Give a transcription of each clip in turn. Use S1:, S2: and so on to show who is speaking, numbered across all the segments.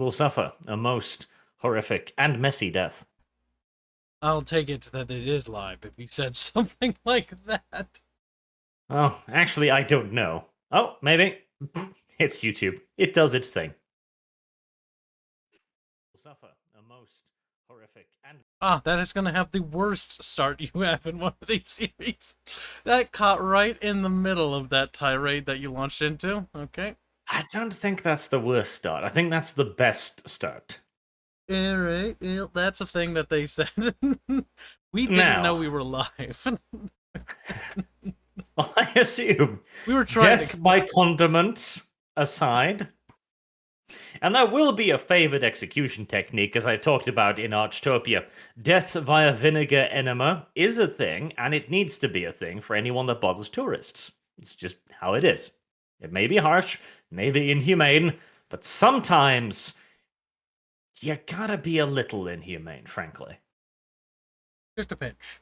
S1: will suffer a most horrific and messy death.
S2: I'll take it that it is live if you said something like that.
S1: Well, actually, I don't know. Oh, maybe. It's YouTube. It does its thing. Will suffer a most horrific and...
S2: That is going to have the worst start you have in one of these series. That caught right in the middle of that tirade that you launched into. Okay.
S1: I don't think that's the worst start. I think that's the best start.
S2: Alright, well, that's a thing that they said. We didn't know we were live.
S1: Well, I assume.
S2: We were trying
S1: Death by condiments aside. And there will be a favored execution technique, as I talked about in Archtopia. Death via vinegar enema is a thing, and it needs to be a thing for anyone that bothers tourists. It's just how it is. It may be harsh, may be inhumane, but sometimes you gotta be a little inhumane, frankly.
S2: Just a pinch.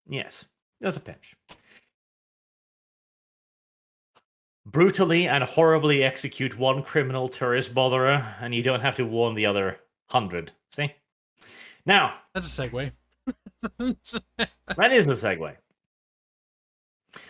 S1: Yes, just a pinch. Brutally and horribly execute one criminal tourist botherer, and you don't have to warn the other 100. See? Now...
S2: That's a segue.
S1: That is a segue.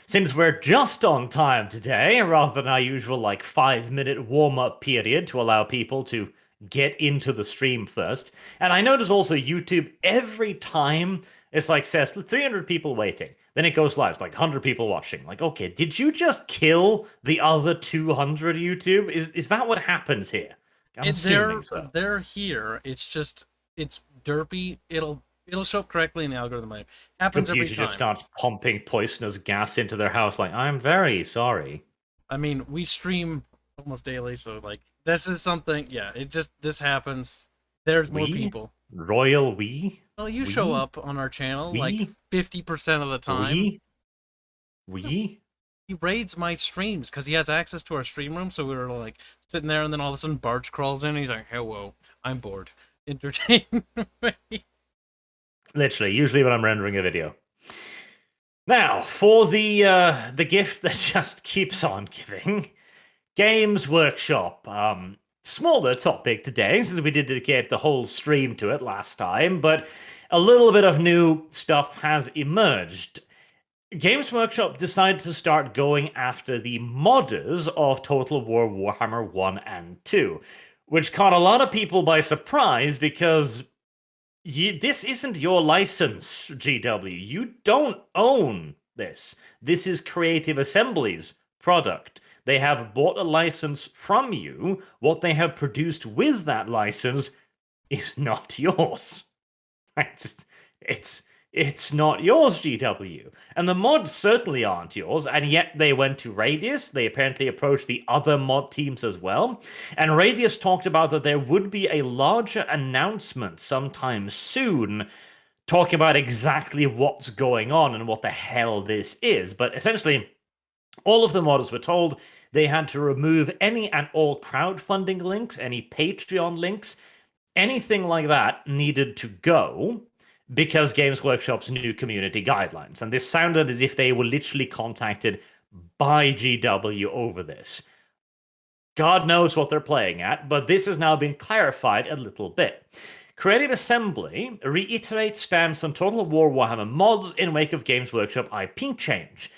S1: Since we're just on time today, rather than our usual, 5-minute warm-up period to allow people to get into the stream first, and I notice also YouTube, every time it's says 300 people waiting, then it goes live, it's 100 people watching. Okay, did you just kill the other 200, YouTube? Is that what happens here? I'm assuming so.
S2: They're here. It's just, it's derpy. It'll show up correctly in the algorithm. It happens every time.
S1: Computer just starts pumping poisonous gas into their house. I'm very sorry.
S2: I mean, we stream almost daily, so this is something. Yeah, this happens. There's more people.
S1: Royal we.
S2: Well, you show up on our channel 50% of the time.
S1: We.
S2: He raids my streams because he has access to our stream room. So we were sitting there, and then all of a sudden Barch crawls in. And he's like, "Hello, I'm bored. Entertain me."
S1: Literally, usually when I'm rendering a video. Now, for the gift that just keeps on giving, Games Workshop. Smaller topic today, since we did dedicate the whole stream to it last time, but a little bit of new stuff has emerged. Games Workshop decided to start going after the modders of Total War Warhammer 1 and 2, which caught a lot of people by surprise because this isn't your license, GW. You don't own this. This is Creative Assembly's product. They have bought a license from you. What they have produced with that license is not yours. It's not yours, GW. And the mods certainly aren't yours, and yet they went to Radius. They apparently approached the other mod teams as well. And Radius talked about that there would be a larger announcement sometime soon talking about exactly what's going on and what the hell this is. But essentially, all of the modders were told they had to remove any and all crowdfunding links, any Patreon links, anything like that needed to go because Games Workshop's new community guidelines. And this sounded as if they were literally contacted by GW over this. God knows what they're playing at, but this has now been clarified a little bit. Creative Assembly reiterates stance on Total War Warhammer mods in wake of Games Workshop IP change.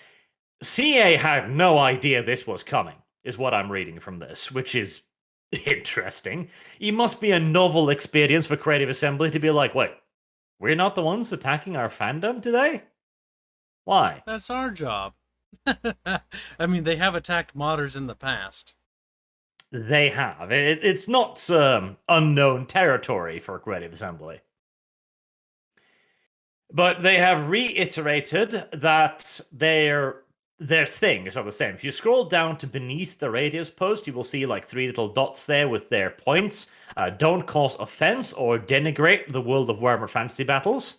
S1: CA had no idea this was coming, is what I'm reading from this, which is interesting. It must be a novel experience for Creative Assembly to be like, wait, we're not the ones attacking our fandom today? Why?
S2: That's our job. I mean, they have attacked modders in the past.
S1: They have. It's not unknown territory for Creative Assembly. But they have reiterated that their thing is not the same. If you scroll down to beneath the Radius post, you will see 3 little dots there with their points. Don't cause offense or denigrate the world of Warhammer Fantasy Battles.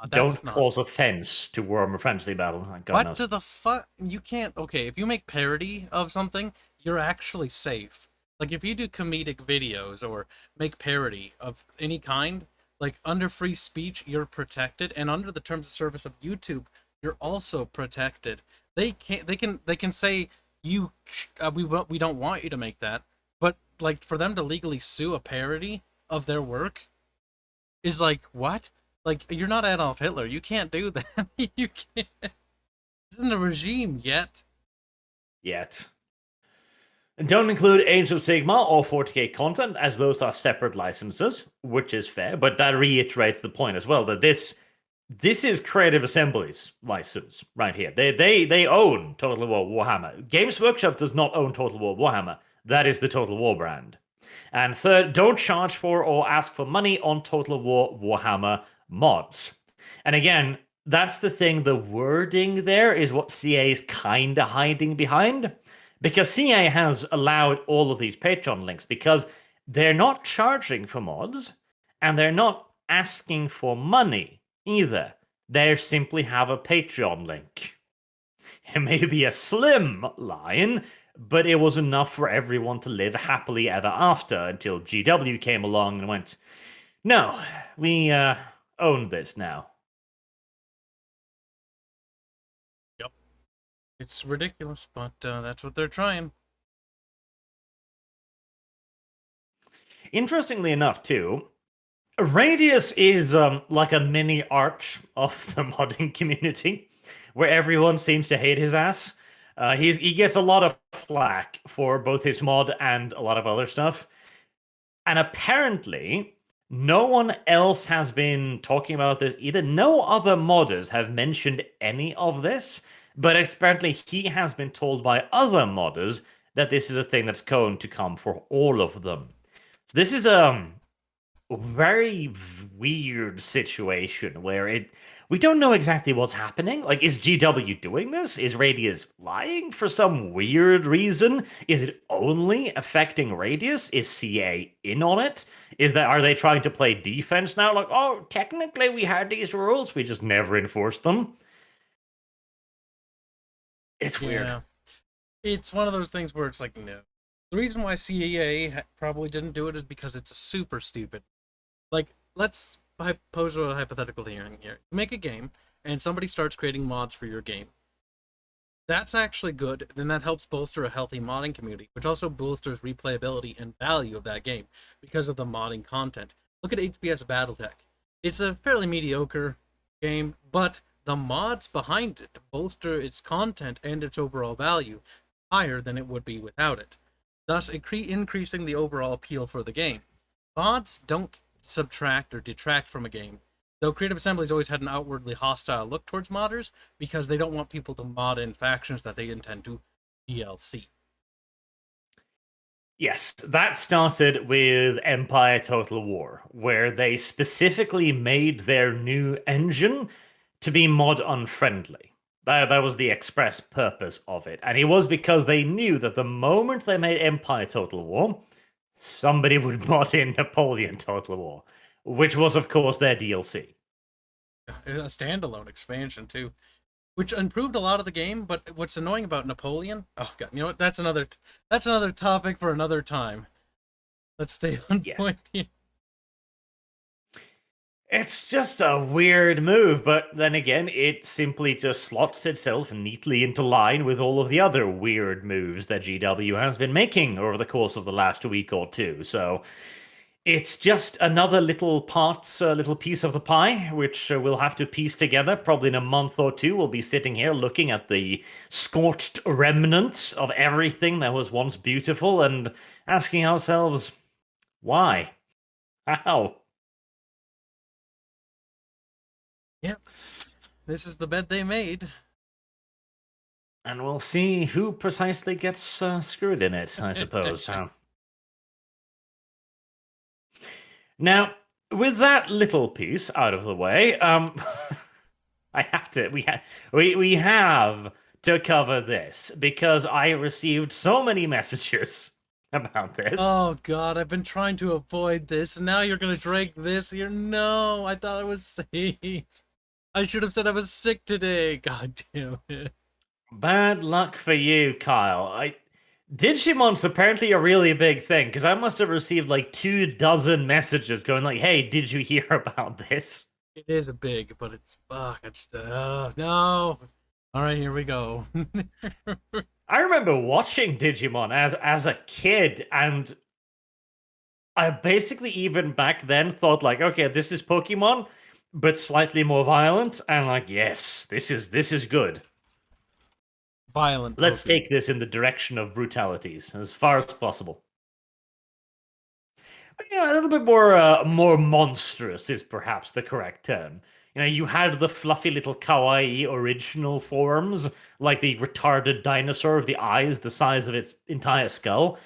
S1: Don't cause offense to Warhammer Fantasy Battles.
S2: What to the fuck? You can't... Okay, if you make parody of something, you're actually safe. If you do comedic videos or make parody of any kind, under free speech, you're protected, and under the terms of service of YouTube, you're also protected. They can say we don't want you to make that, but like for them to legally sue a parody of their work is like what? Like you're not Adolf Hitler. You can't do that. You can't. This isn't a regime yet.
S1: Yet. And don't include Age of Sigma or 40k content, as those are separate licenses, which is fair, but that reiterates the point as well that this is Creative Assembly's license right here. They own Total War Warhammer. Games Workshop does not own Total War Warhammer. That is the Total War brand. And third, don't charge for or ask for money on Total War Warhammer mods. And again, that's the thing, the wording there is what CA is kind of hiding behind. Because CA has allowed all of these Patreon links because they're not charging for mods and they're not asking for money either. They simply have a Patreon link. It may be a slim line, but it was enough for everyone to live happily ever after until GW came along and went, no, we own this now.
S2: It's ridiculous, but that's what they're trying.
S1: Interestingly enough, too, Radius is like a mini Arch of the modding community, where everyone seems to hate his ass. He gets a lot of flack for both his mod and a lot of other stuff. And apparently, no one else has been talking about this either. No other modders have mentioned any of this. But apparently he has been told by other modders that this is a thing that's going to come for all of them. So this is a very weird situation where we don't know exactly what's happening. Like, is GW doing this? Is Radius lying for some weird reason? Is it only affecting Radius? Is CA in on it? Are they trying to play defense now? Like, oh, technically we had these rules, we just never enforced them. It's weird. Yeah.
S2: It's one of those things where it's like, no. The reason why CEA probably didn't do it is because it's super stupid. Like, let's pose a hypothetical hearing here. You make a game, and somebody starts creating mods for your game. That's actually good, then that helps bolster a healthy modding community, which also bolsters replayability and value of that game because of the modding content. Look at HBS Battletech. It's a fairly mediocre game, but the mods behind it bolster its content and its overall value higher than it would be without it, thus increasing the overall appeal for the game. Mods don't subtract or detract from a game, though Creative Assembly's always had an outwardly hostile look towards modders because they don't want people to mod in factions that they intend to DLC.
S1: Yes, that started with Empire Total War, where they specifically made their new engine to be mod unfriendly. That was the express purpose of it. And it was because they knew that the moment they made Empire Total War, somebody would mod in Napoleon Total War, which was, of course, their DLC.
S2: A standalone expansion, too, which improved a lot of the game, but what's annoying about Napoleon... Oh, God, you know what? That's another topic for another time. Let's stay on point here.
S1: It's just a weird move, but then again, it simply just slots itself neatly into line with all of the other weird moves that GW has been making over the course of the last week or two. So it's just another little piece of the pie, which we'll have to piece together. Probably in a month or two, we'll be sitting here looking at the scorched remnants of everything that was once beautiful and asking ourselves, why? How?
S2: Yep. This is the bed they made.
S1: And we'll see who precisely gets screwed in it, I suppose. Now, with that little piece out of the way, we have to cover this because I received so many messages about this.
S2: Oh God, I've been trying to avoid this, and now you're gonna drag this here. No, I thought I was safe. I should have said I was sick today. God damn it.
S1: Bad luck for you, Kyle. Digimon's apparently a really big thing, because I must have received like 24 messages going like, hey, did you hear about this?
S2: It is a big, but it's, no. All right, here we go.
S1: I remember watching Digimon as a kid, and I basically even back then thought like, okay, this is Pokemon, but slightly more violent, and like, yes, this is good.
S2: Violent
S1: Let's
S2: Pokemon.
S1: take this in the direction of brutalities as far as possible. But, a little bit more monstrous is perhaps the correct term. You had the fluffy little kawaii original forms, like the retarded dinosaur with the eyes the size of its entire skull,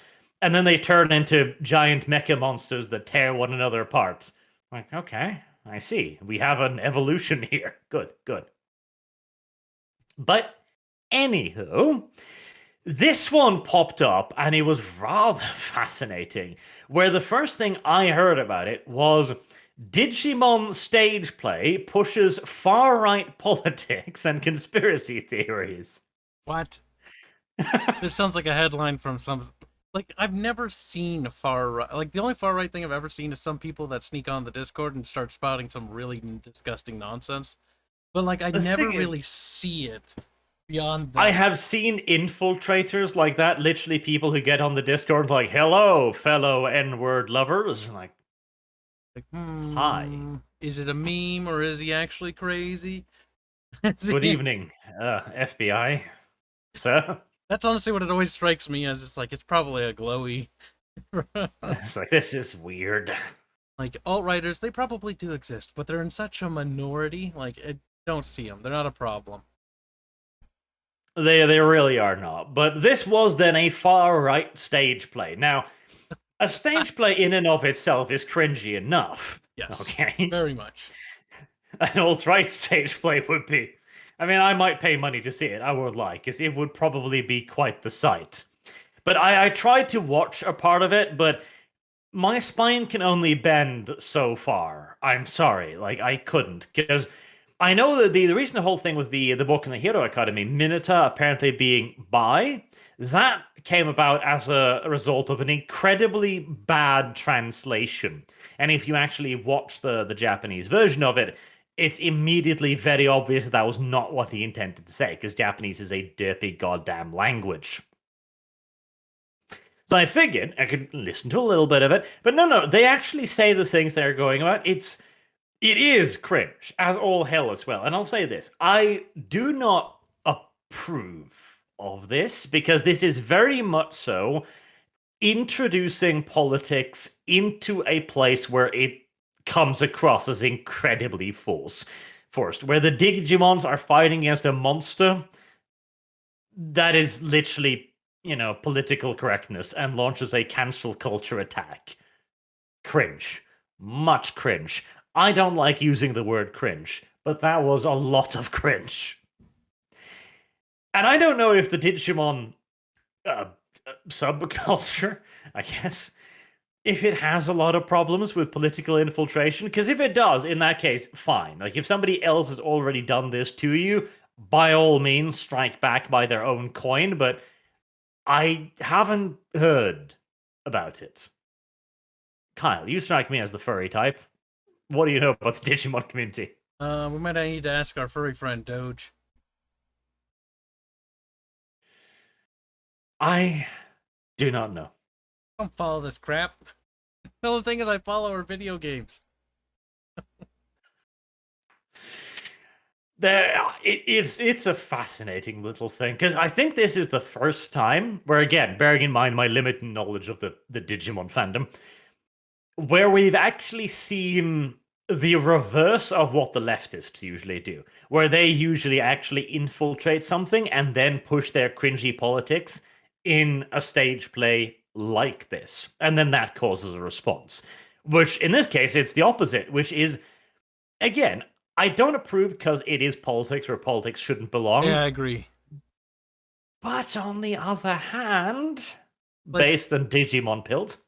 S1: and then they turn into giant mecha monsters that tear one another apart. Like, okay, I see. We have an evolution here. Good, good. But anywho, this one popped up and it was rather fascinating. Where the first thing I heard about it was Digimon stage play pushes far right politics and conspiracy theories.
S2: What? This sounds like a headline from some. Like, I've never seen far right. Like, the only far right thing I've ever seen is some people that sneak on the Discord and start spouting some really disgusting nonsense. But, like, I
S1: The
S2: never
S1: thing is,
S2: really see it beyond
S1: I
S2: that.
S1: have seen infiltrators like that, literally people who get on the Discord like, hello, fellow N-word lovers. Like,
S2: Like,
S1: hi.
S2: is it a meme or is he actually crazy?
S1: Good evening, FBI, sir.
S2: That's honestly what it always strikes me as. It's like, it's probably a glowy.
S1: It's like, this is weird.
S2: Like, alt-righters, they probably do exist, but they're in such a minority. Like, I don't see them. They're not a problem.
S1: They really are not. But this was then a far right stage play. Now, a stage play in and of itself is cringy enough.
S2: Yes,
S1: Okay.
S2: very much.
S1: An alt-right stage play would be. I mean, I might pay money to see it. I would like, because it would probably be quite the sight. But I tried to watch a part of it, but my spine can only bend so far. I'm sorry, like I couldn't, because I know that the reason the whole thing with the book and the Hero Academy, Mineta apparently being bi, that came about as a result of an incredibly bad translation. And if you actually watch the Japanese version of it, it's immediately very obvious that was not what he intended to say, because Japanese is a dirty goddamn language. So I figured I could listen to a little bit of it, but no, they actually say the things they're going about. It is cringe, as all hell as well. And I'll say this: I do not approve of this because this is very much so introducing politics into a place where it comes across as incredibly forced, where the Digimons are fighting against a monster that is literally, political correctness and launches a cancel culture attack. Cringe. Much cringe. I don't like using the word cringe, but that was a lot of cringe. And I don't know if the Digimon subculture, I guess, if it has a lot of problems with political infiltration, because if it does, in that case, fine. Like, if somebody else has already done this to you, by all means, strike back by their own coin, but I haven't heard about it. Kyle, you strike me as the furry type. What do you know about the Digimon community?
S2: We might need to ask our furry friend Doge.
S1: I do not know.
S2: I don't follow this crap. The only thing is I follow our video games.
S1: It's a fascinating little thing because I think this is the first time where, again, bearing in mind my limited knowledge of the Digimon fandom, where we've actually seen the reverse of what the leftists usually do, where they usually actually infiltrate something and then push their cringy politics in a stage play like this, and then that causes a response. Which in this case, it's the opposite, which is, again, I don't approve because it is politics where politics shouldn't belong.
S2: Yeah, I agree.
S1: But on the other hand,
S2: Like,
S1: based on Digimon Pilt,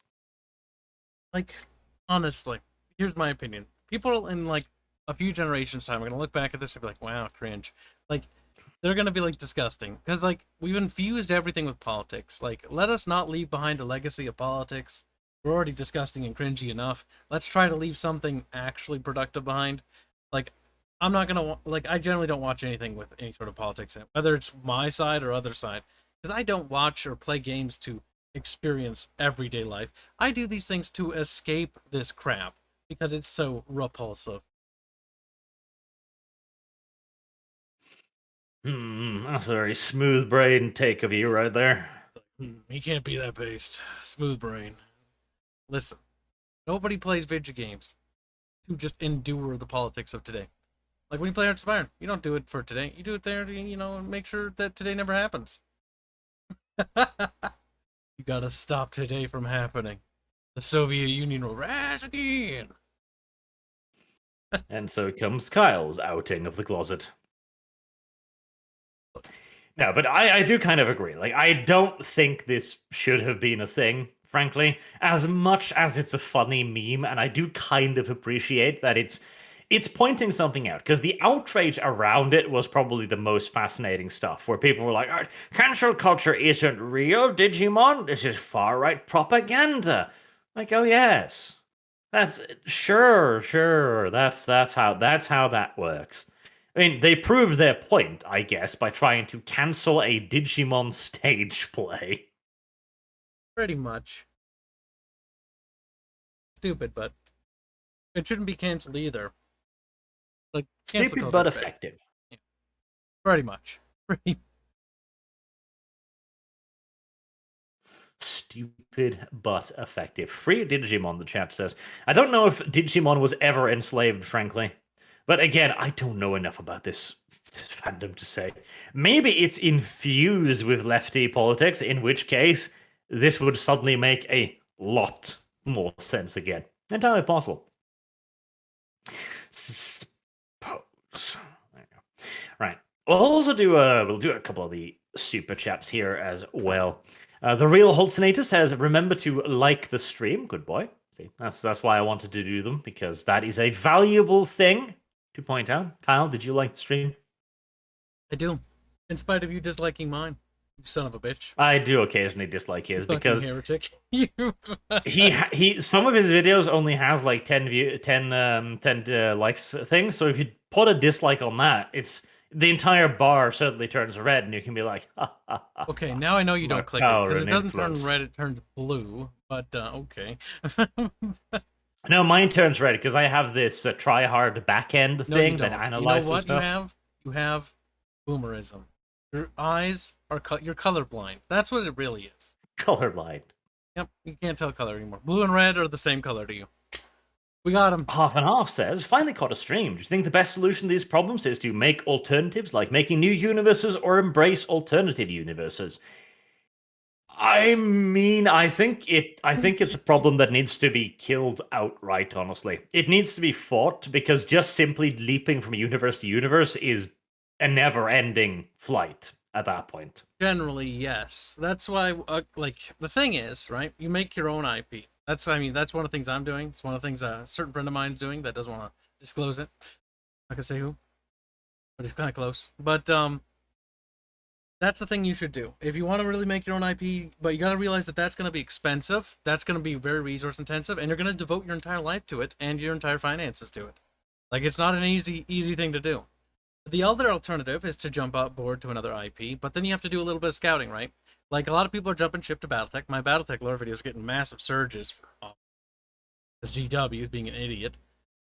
S2: like, honestly, here's my opinion. People in like a few generations time are gonna look back at this and be like, "Wow, cringe." Like, they're gonna be like disgusting because like we've infused everything with politics. Like, let us not leave behind a legacy of politics. We're already disgusting and cringy enough. Let's try to leave something actually productive behind. Like, I'm not gonna like. I generally don't watch anything with any sort of politics in it, whether it's my side or other side, because I don't watch or play games to experience everyday life. I do these things to escape this crap because it's so repulsive.
S1: That's a very smooth brain take of you right there.
S2: He can't be that based. Smooth brain. Listen, nobody plays video games to just endure the politics of today. Like when you play Hearts of Iron, you don't do it for today. You do it there to, make sure that today never happens. You gotta stop today from happening. The Soviet Union will rise again.
S1: And so comes Kyle's outing of the closet. No, but I do kind of agree. Like, I don't think this should have been a thing, frankly, as much as it's a funny meme, and I do kind of appreciate that it's pointing something out, because the outrage around it was probably the most fascinating stuff, where people were like, cancel culture isn't real, Digimon, this is far-right propaganda. Like, oh yes. That's sure, that's how that works. I mean, they proved their point, I guess, by trying to cancel a Digimon stage play.
S2: Pretty much. Stupid, but it shouldn't be canceled either. Like,
S1: Stupid but effective.
S2: Yeah. Pretty much.
S1: Stupid but effective. Free Digimon, the chat says. I don't know if Digimon was ever enslaved, frankly. But again, I don't know enough about this fandom to say. Maybe it's infused with lefty politics, in which case this would suddenly make a lot more sense again. Entirely possible. Suppose. There you go. Right. We'll also do a couple of the super chats here as well. The real Holtzinator says, "Remember to like the stream." Good boy. See, that's why I wanted to do them, because that is a valuable thing to point out. Kyle, did you like the stream?
S2: I do. In spite of you disliking mine. You son of a bitch.
S1: I do occasionally dislike his because
S2: heretic.
S1: he some of his videos only has like 10 likes things. So if you put a dislike on that, it's the entire bar suddenly turns red, and you can be like,
S2: okay, now I know you don't click it because it doesn't turn red; it turns blue. But okay.
S1: No, mine turns red because I have this try hard backend thing that analyzes
S2: what
S1: stuff.
S2: You have boomerism. Your eyes are you're colorblind. That's what it really is.
S1: Colorblind.
S2: Yep, you can't tell color anymore. Blue and red are the same color to you. We got him.
S1: Half and Half says, "Finally caught a stream. Do you think the best solution to these problems is to make alternatives, like making new universes, or embrace alternative universes?" I mean, I think it's a problem that needs to be killed outright, honestly. It needs to be fought, because just simply leaping from universe to universe is a never-ending flight at that point.
S2: Generally, yes. That's why, like, the thing is, right? You make your own IP. That's one of the things I'm doing. It's one of the things a certain friend of mine's doing that doesn't want to disclose it. I can say who, but it's kind of close. But that's the thing you should do if you want to really make your own IP. But you got to realize that that's going to be expensive. That's going to be very resource intensive, and you're going to devote your entire life to it and your entire finances to it. Like, it's not an easy thing to do. The other alternative is to jump out board to another IP, but then you have to do a little bit of scouting, right? Like, a lot of people are jumping ship to Battletech. My Battletech lore videos are getting massive surges as GW is being an idiot.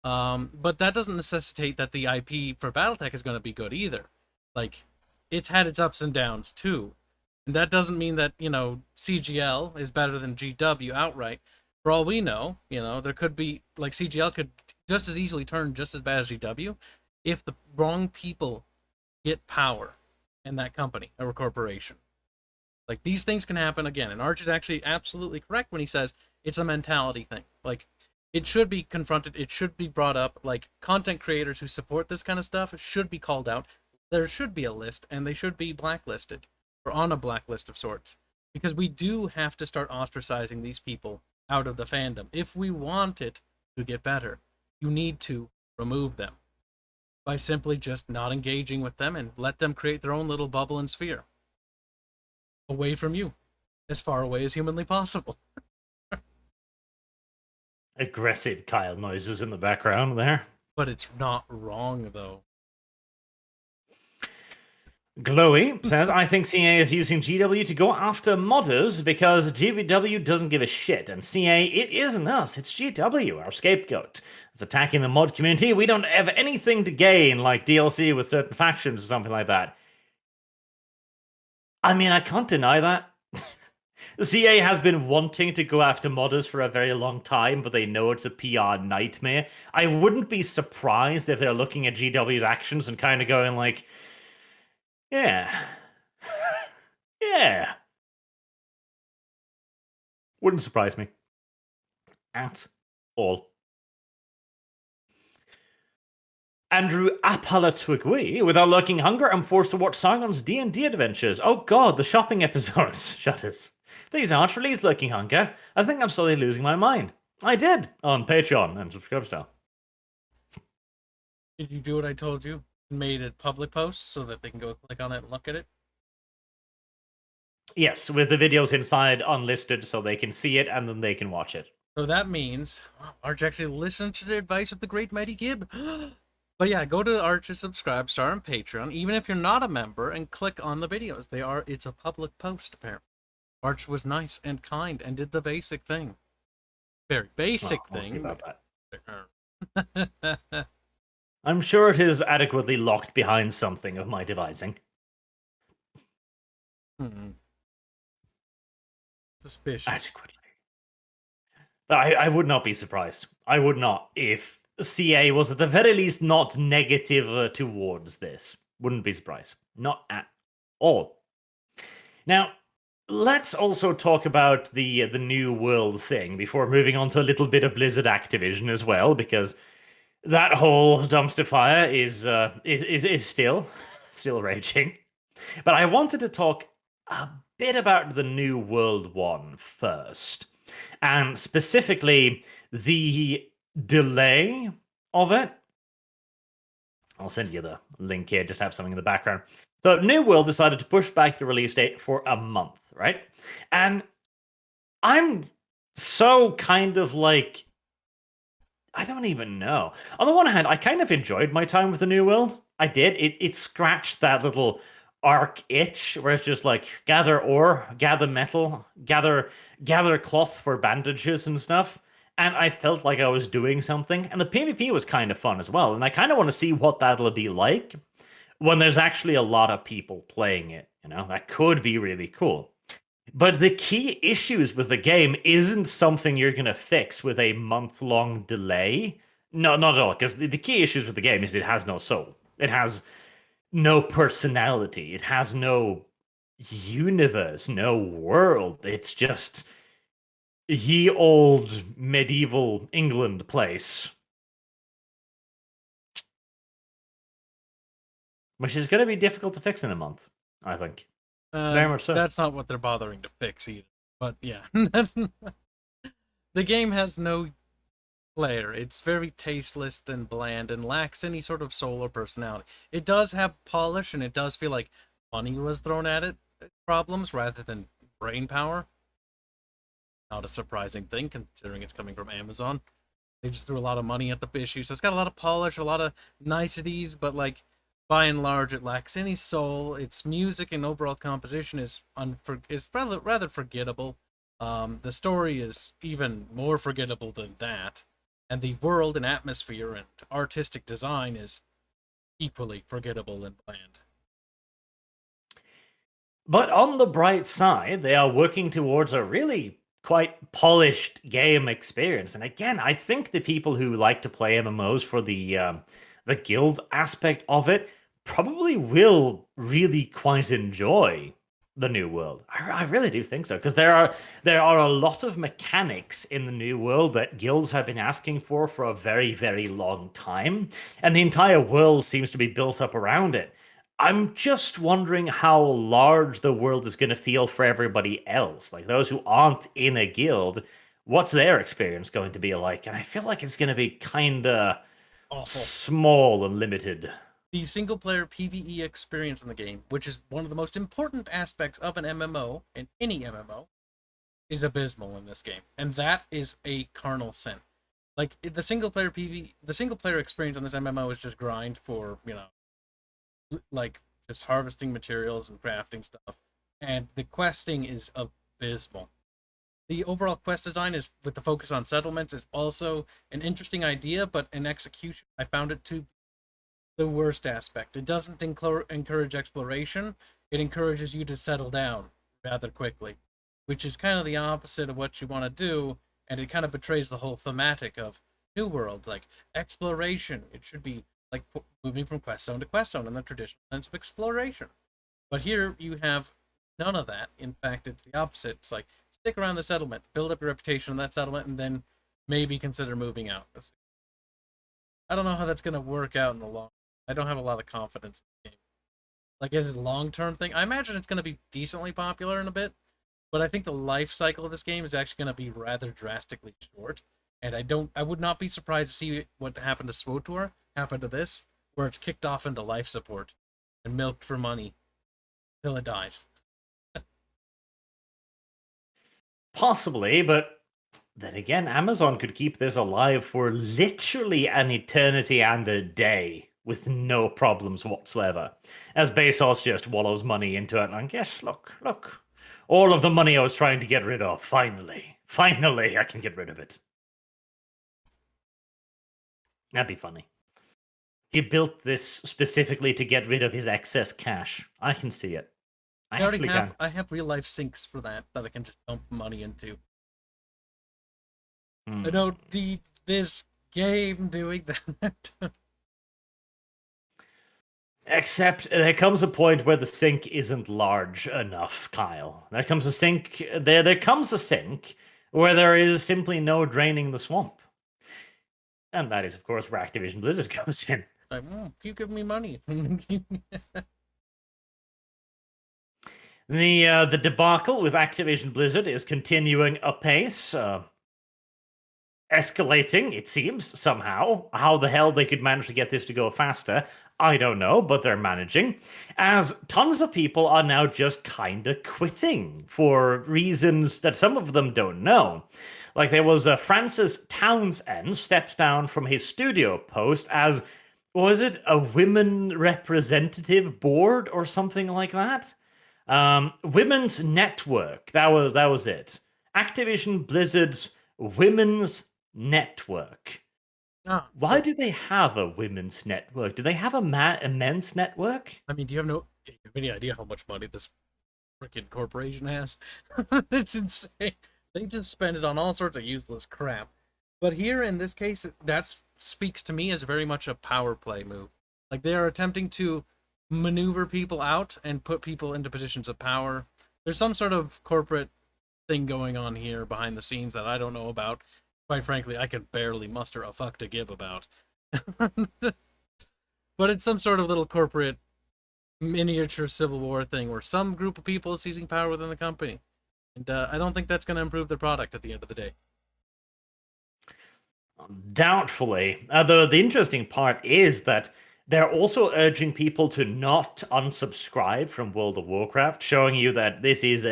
S2: But that doesn't necessitate that the IP for Battletech is going to be good either. Like, it's had its ups and downs too. And that doesn't mean that, CGL is better than GW outright. For all we know, there could be, like, CGL could just as easily turn just as bad as GW if the wrong people get power in that company or corporation. Like, these things can happen again, and Arch is actually absolutely correct when he says it's a mentality thing. Like, it should be confronted, it should be brought up. Like, content creators who support this kind of stuff should be called out. There should be a list, and they should be blacklisted, or on a blacklist of sorts, because we do have to start ostracizing these people out of the fandom. If we want it to get better, you need to remove them by simply just not engaging with them and let them create their own little bubble and sphere away from you, as far away as humanly possible.
S1: Aggressive Kyle noises in the background there.
S2: But it's not wrong, though.
S1: Glowy says, I think CA is using GW to go after modders because GW doesn't give a shit. And CA, it isn't us, it's GW, our scapegoat. It's attacking the mod community. We don't have anything to gain, like DLC with certain factions or something like that. I mean, I can't deny that. CA has been wanting to go after modders for a very long time, but they know it's a PR nightmare. I wouldn't be surprised if they're looking at GW's actions and kind of going like, yeah. Yeah. Wouldn't surprise me. At all. Andrew Apalatwigwi, without lurking hunger, I'm forced to watch Sargon's D&D adventures. Oh god, the shopping episodes. Shutters. These aren't released lurking hunger. I think I'm slowly losing my mind. I did, on Patreon and Subscribestar.
S2: Did you do what I told you? Made it public posts so that they can go click on it and look at it?
S1: Yes, with the videos inside unlisted so they can see it and then they can watch it.
S2: So that means Arch actually listened to the advice of the great mighty Gib. But yeah, go to Arch's Subscribestar on Patreon, even if you're not a member, and click on the videos. It's a public post, apparently. Arch was nice and kind and did the basic thing. Very basic
S1: We'll see
S2: thing.
S1: about that. I'm sure it is adequately locked behind something of my devising.
S2: Suspicious.
S1: Adequately. I would not be surprised. I would not if CA was at the very least not negative towards this. Wouldn't be surprised. Not at all. Now, let's also talk about the new world thing before moving on to a little bit of Blizzard Activision as well, because that whole dumpster fire is still raging. But I wanted to talk a bit about the new world one first, and specifically the delay of it. I'll send you the link here, just have something in the background. So New World decided to push back the release date for a month, right? And I'm so kind of like, I don't even know. On the one hand, I kind of enjoyed my time with the New World. I did. It scratched that little arc itch where it's just like gather ore, gather metal, gather cloth for bandages and stuff. And I felt like I was doing something. And the PvP was kind of fun as well. And I kind of want to see what that'll be like when there's actually a lot of people playing it. You know, that could be really cool. But the key issues with the game isn't something you're going to fix with a month-long delay. No, not at all. Because the key issues with the game is it has no soul. It has no personality. It has no universe, no world. It's just ye old medieval England place. Which is going to be difficult to fix in a month, I think. Very much so.
S2: That's not what they're bothering to fix either. But yeah, the game has no flair. It's very tasteless and bland and lacks any sort of soul or personality. It does have polish, and it does feel like money was thrown at it problems rather than brain power. Not a surprising thing, considering it's coming from Amazon. They just threw a lot of money at the issue, so it's got a lot of polish, a lot of niceties, but like by and large, it lacks any soul. Its music and overall composition is rather forgettable. The story is even more forgettable than that, and the world and atmosphere and artistic design is equally forgettable and bland.
S1: But on the bright side, they are working towards a really quite polished game experience. And again, I think the people who like to play MMOs for the guild aspect of it probably will really quite enjoy the new world. I really do think so, because there are a lot of mechanics in the new world that guilds have been asking for a very, very long time, and the entire world seems to be built up around it. I'm just wondering how large the world is going to feel for everybody else. Like those who aren't in a guild, what's their experience going to be like? And I feel like it's going to be kind of small and limited.
S2: The single-player PvE experience in the game, which is one of the most important aspects of an MMO, and any MMO, is abysmal in this game. And that is a carnal sin. Like, the single-player experience on this MMO is just grind for, like, just harvesting materials and crafting stuff. And the questing is abysmal. The overall quest design is with the focus on settlements is also an interesting idea, but in execution, I found it to be the worst aspect. It doesn't encourage exploration. It encourages you to settle down rather quickly, which is kind of the opposite of what you want to do, and it kind of betrays the whole thematic of New World, like exploration. It should be like moving from quest zone to quest zone in the traditional sense of exploration. But here you have none of that. In fact, it's the opposite. It's like stick around the settlement, build up your reputation in that settlement, and then maybe consider moving out. I don't know how that's going to work out in the long. I don't have a lot of confidence in the game. Like, as a long-term thing, I imagine it's going to be decently popular in a bit, but I think the life cycle of this game is actually going to be rather drastically short. And I would not be surprised to see what happened to SWTOR happen to this, where it's kicked off into life support and milked for money till it dies.
S1: Possibly, but then again, Amazon could keep this alive for literally an eternity and a day with no problems whatsoever. As Bezos just wallows money into it, like, yes, look, all of the money I was trying to get rid of, finally, I can get rid of it. That'd be funny. He built this specifically to get rid of his excess cash. I can see it.
S2: I have real life sinks for that I can just dump money into. I don't need this game doing that.
S1: Except there comes a point where the sink isn't large enough, Kyle. There comes a sink where there is simply no draining the swamp. And that is, of course, where Activision Blizzard comes in.
S2: Like, keep giving me money.
S1: The debacle with Activision Blizzard is continuing apace, escalating, it seems, somehow. How the hell they could manage to get this to go faster, I don't know, but they're managing. As tons of people are now just kinda quitting for reasons that some of them don't know. Like, there was Francis Townsend stepped down from his studio post as, was it a women representative board or something like that? Women's Network, that was it. Activision Blizzard's Women's Network. Why do they have a women's network? Do they have a men's network?
S2: I mean, do you have any idea how much money this freaking corporation has? It's insane. They just spend it on all sorts of useless crap. But here, in this case, that speaks to me as very much a power play move. Like, they are attempting to maneuver people out and put people into positions of power. There's some sort of corporate thing going on here behind the scenes that I don't know about. Quite frankly, I can barely muster a fuck to give about. But it's some sort of little corporate miniature civil war thing where some group of people is seizing power within the company. And I don't think that's going to improve the product at the end of the day.
S1: Doubtfully. Though the interesting part is that they're also urging people to not unsubscribe from World of Warcraft, showing you that this is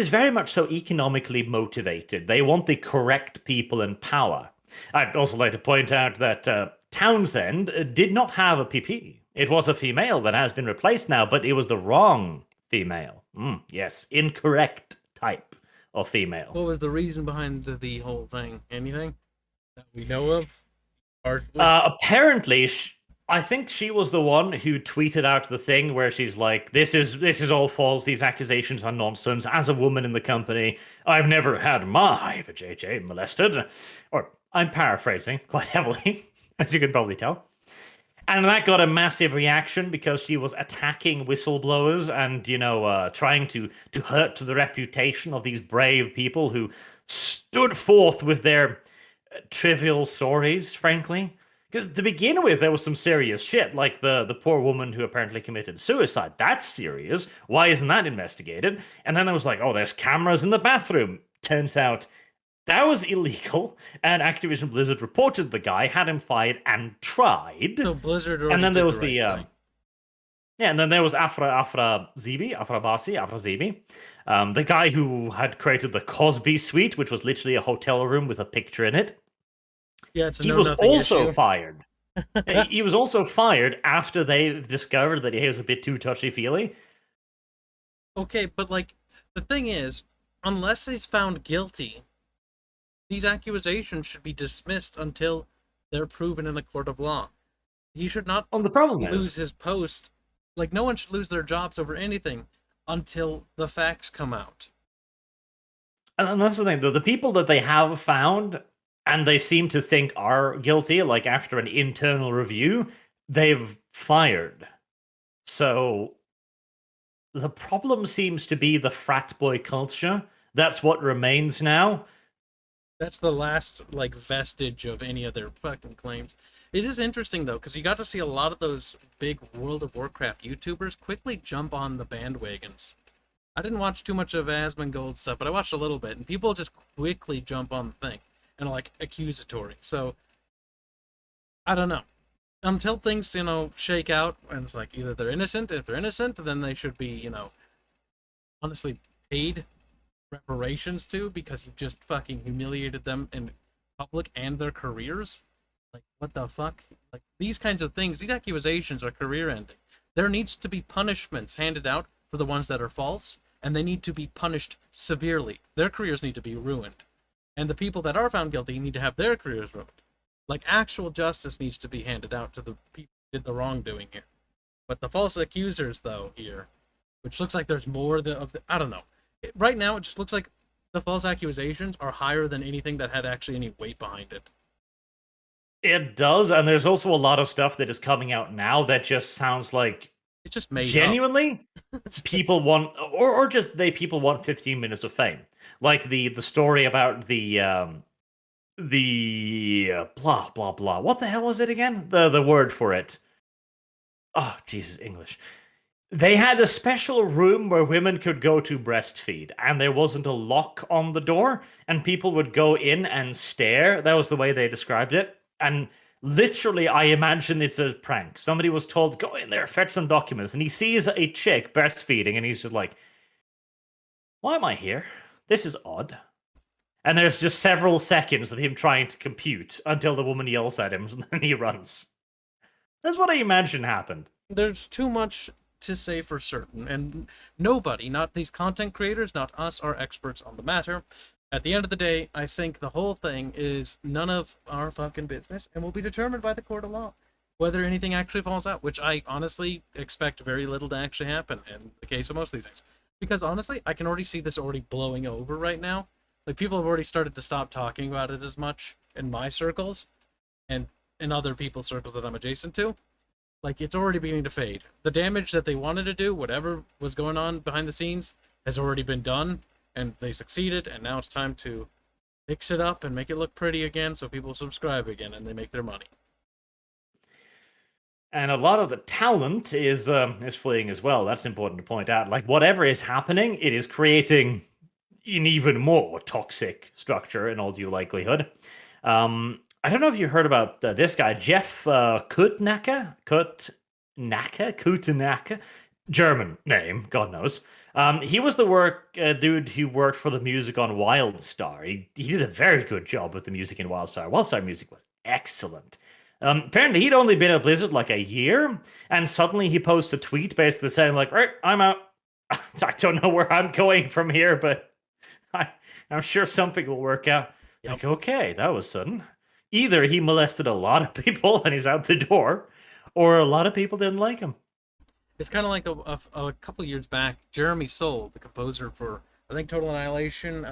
S1: very much so economically motivated. They want the correct people in power. I'd also like to point out that Townsend did not have a PP. It was a female that has been replaced now, but it was the wrong female. Yes, incorrect type of female.
S2: What was the reason behind the whole thing? Anything that we know of?
S1: Apparently, I think she was the one who tweeted out the thing where she's like, this is all false, these accusations are nonsense. As a woman in the company, I've never had my JJ molested. Or, I'm paraphrasing quite heavily, as you can probably tell. And that got a massive reaction because she was attacking whistleblowers and, trying to hurt the reputation of these brave people who stood forth with their trivial stories, frankly. Because to begin with, there was some serious shit, like the poor woman who apparently committed suicide. That's serious. Why isn't that investigated? And then there was like, oh, there's cameras in the bathroom. Turns out that was illegal, and Activision Blizzard reported the guy, had him fired, and tried.
S2: So Blizzard already
S1: and then there was
S2: thing.
S1: And then there was Afra Zibi, the guy who had created the Cosby Suite, which was literally a hotel room with a picture in it.
S2: Yeah, it's
S1: he was also fired. He was also fired after they discovered that he was a bit too touchy-feely.
S2: Okay, but like the thing is, unless he's found guilty, these accusations should be dismissed until they're proven in a court of law. He should not
S1: Well, the problem
S2: lose
S1: is,
S2: his post. Like, no one should lose their jobs over anything until the facts come out.
S1: and that's the thing, though, the people that they have found and they seem to think are guilty, like after an internal review, they've fired. So the problem seems to be the frat boy culture. That's what remains now.
S2: That's the last, like, vestige of any of their fucking claims. It is interesting, though, because you got to see a lot of those big World of Warcraft YouTubers quickly jump on the bandwagons. I didn't watch too much of Asmongold stuff, but I watched a little bit, and people just quickly jump on the thing and like accusatory. So I don't know. Until things, shake out, and it's like either they're innocent. If they're innocent, then they should be, honestly paid reparations to, because you just fucking humiliated them in public and their careers. Like, what the fuck? Like, these kinds of things, these accusations are career ending. There needs to be punishments handed out for the ones that are false, and they need to be punished severely. Their careers need to be ruined. And the people that are found guilty need to have their careers ruined. Like, actual justice needs to be handed out to the people who did the wrongdoing here. But the false accusers, though, here, which looks like there's more I don't know. Right now, it just looks like the false accusations are higher than anything that had actually any weight behind it.
S1: It does, and there's also a lot of stuff that is coming out now that just sounds like
S2: It's just made
S1: genuinely people want, or just people want 15 minutes of fame, like the story about the blah blah blah. What the hell was it again? The word for it. Oh Jesus, English. They had a special room where women could go to breastfeed, and there wasn't a lock on the door, and people would go in and stare. That was the way they described it. And literally, I imagine it's a prank. Somebody was told, go in there, fetch some documents, and he sees a chick breastfeeding, and he's just like, why am I here? This is odd. And there's just several seconds of him trying to compute until the woman yells at him, and then he runs. That's what I imagine happened.
S2: There's too much to say for certain, and nobody, not these content creators, not us, are experts on the matter. At the end of the day, I think the whole thing is none of our fucking business and will be determined by the court of law. Whether anything actually falls out, which I honestly expect very little to actually happen in the case of most of these things. Because honestly, I can already see this already blowing over right now. Like, people have already started to stop talking about it as much in my circles and in other people's circles that I'm adjacent to. Like, it's already beginning to fade. The damage that they wanted to do, whatever was going on behind the scenes, has already been done, and they succeeded, and now it's time to fix it up and make it look pretty again so people subscribe again and they make their money.
S1: And a lot of the talent is fleeing as well. That's important to point out. Like, whatever is happening, it is creating an even more toxic structure in all due likelihood. I don't know if you heard about this guy, Jeff Kutnaka, German name, God knows. He was the dude who worked for the music on WildStar. He did a very good job with the music in WildStar. WildStar music was excellent. Apparently, he'd only been at Blizzard like a year, and suddenly he posts a tweet basically saying, like, right, I'm out. I don't know where I'm going from here, but I'm sure something will work out. Yep. Like, okay, that was sudden. Either he molested a lot of people and he's out the door, or a lot of people didn't like him.
S2: It's kind of like a couple years back, Jeremy Soule, the composer for, I think, Total Annihilation,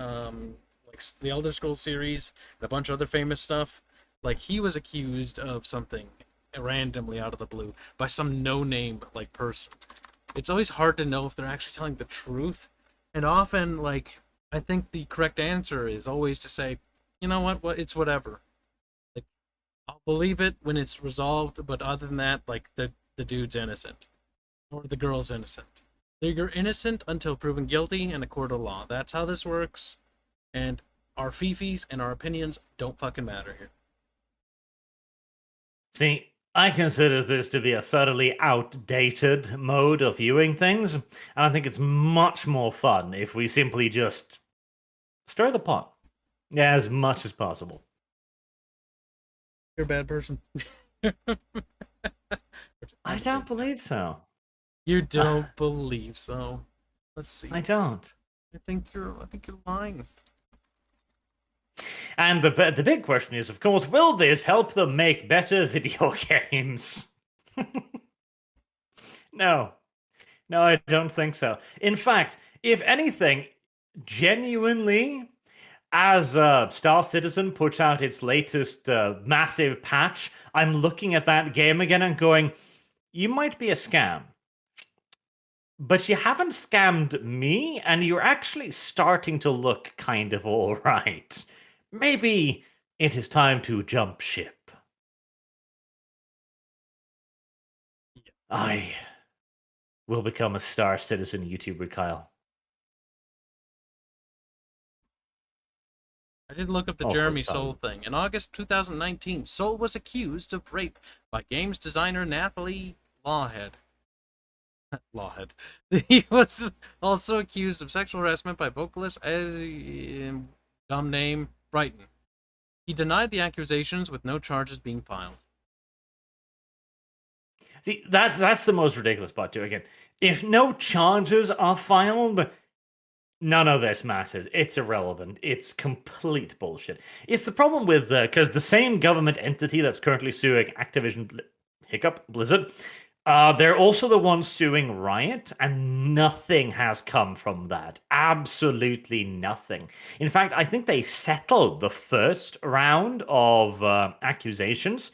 S2: like the Elder Scrolls series, and a bunch of other famous stuff. Like, he was accused of something randomly out of the blue by some no-name, like, person. It's always hard to know if they're actually telling the truth. And often, like, I think the correct answer is always to say, you know what, it's whatever. Like, I'll believe it when it's resolved, but other than that, like, the dude's innocent. Or the girl's innocent. You're innocent until proven guilty in a court of law. That's how this works. And our fifis and our opinions don't fucking matter here.
S1: See, I consider this to be a thoroughly outdated mode of viewing things, and I think it's much more fun if we simply just stir the pot as much as possible.
S2: You're a bad person.
S1: I don't believe so.
S2: You don't believe so. Let's see.
S1: I don't.
S2: I think you're lying.
S1: And the big question is, of course, will this help them make better video games? No. No, I don't think so. In fact, if anything, genuinely, as Star Citizen puts out its latest massive patch, I'm looking at that game again and going, you might be a scam. But you haven't scammed me, and you're actually starting to look kind of all right. Maybe it is time to jump ship. I will become a Star Citizen YouTuber, Kyle.
S2: I did look up the Jeremy Soule thing. In August 2019, Soule was accused of rape by games designer Nathalie Lawhead. Lawhead. He was also accused of sexual harassment by vocalist dumb name Brighton. He denied the accusations with no charges being filed.
S1: See, that's the most ridiculous part too. Again, if no charges are filed, none of this matters. It's irrelevant. It's complete bullshit. It's the problem with because the same government entity that's currently suing Activision Blizzard, they're also the ones suing Riot, and nothing has come from that. Absolutely nothing. In fact, I think they settled the first round of accusations,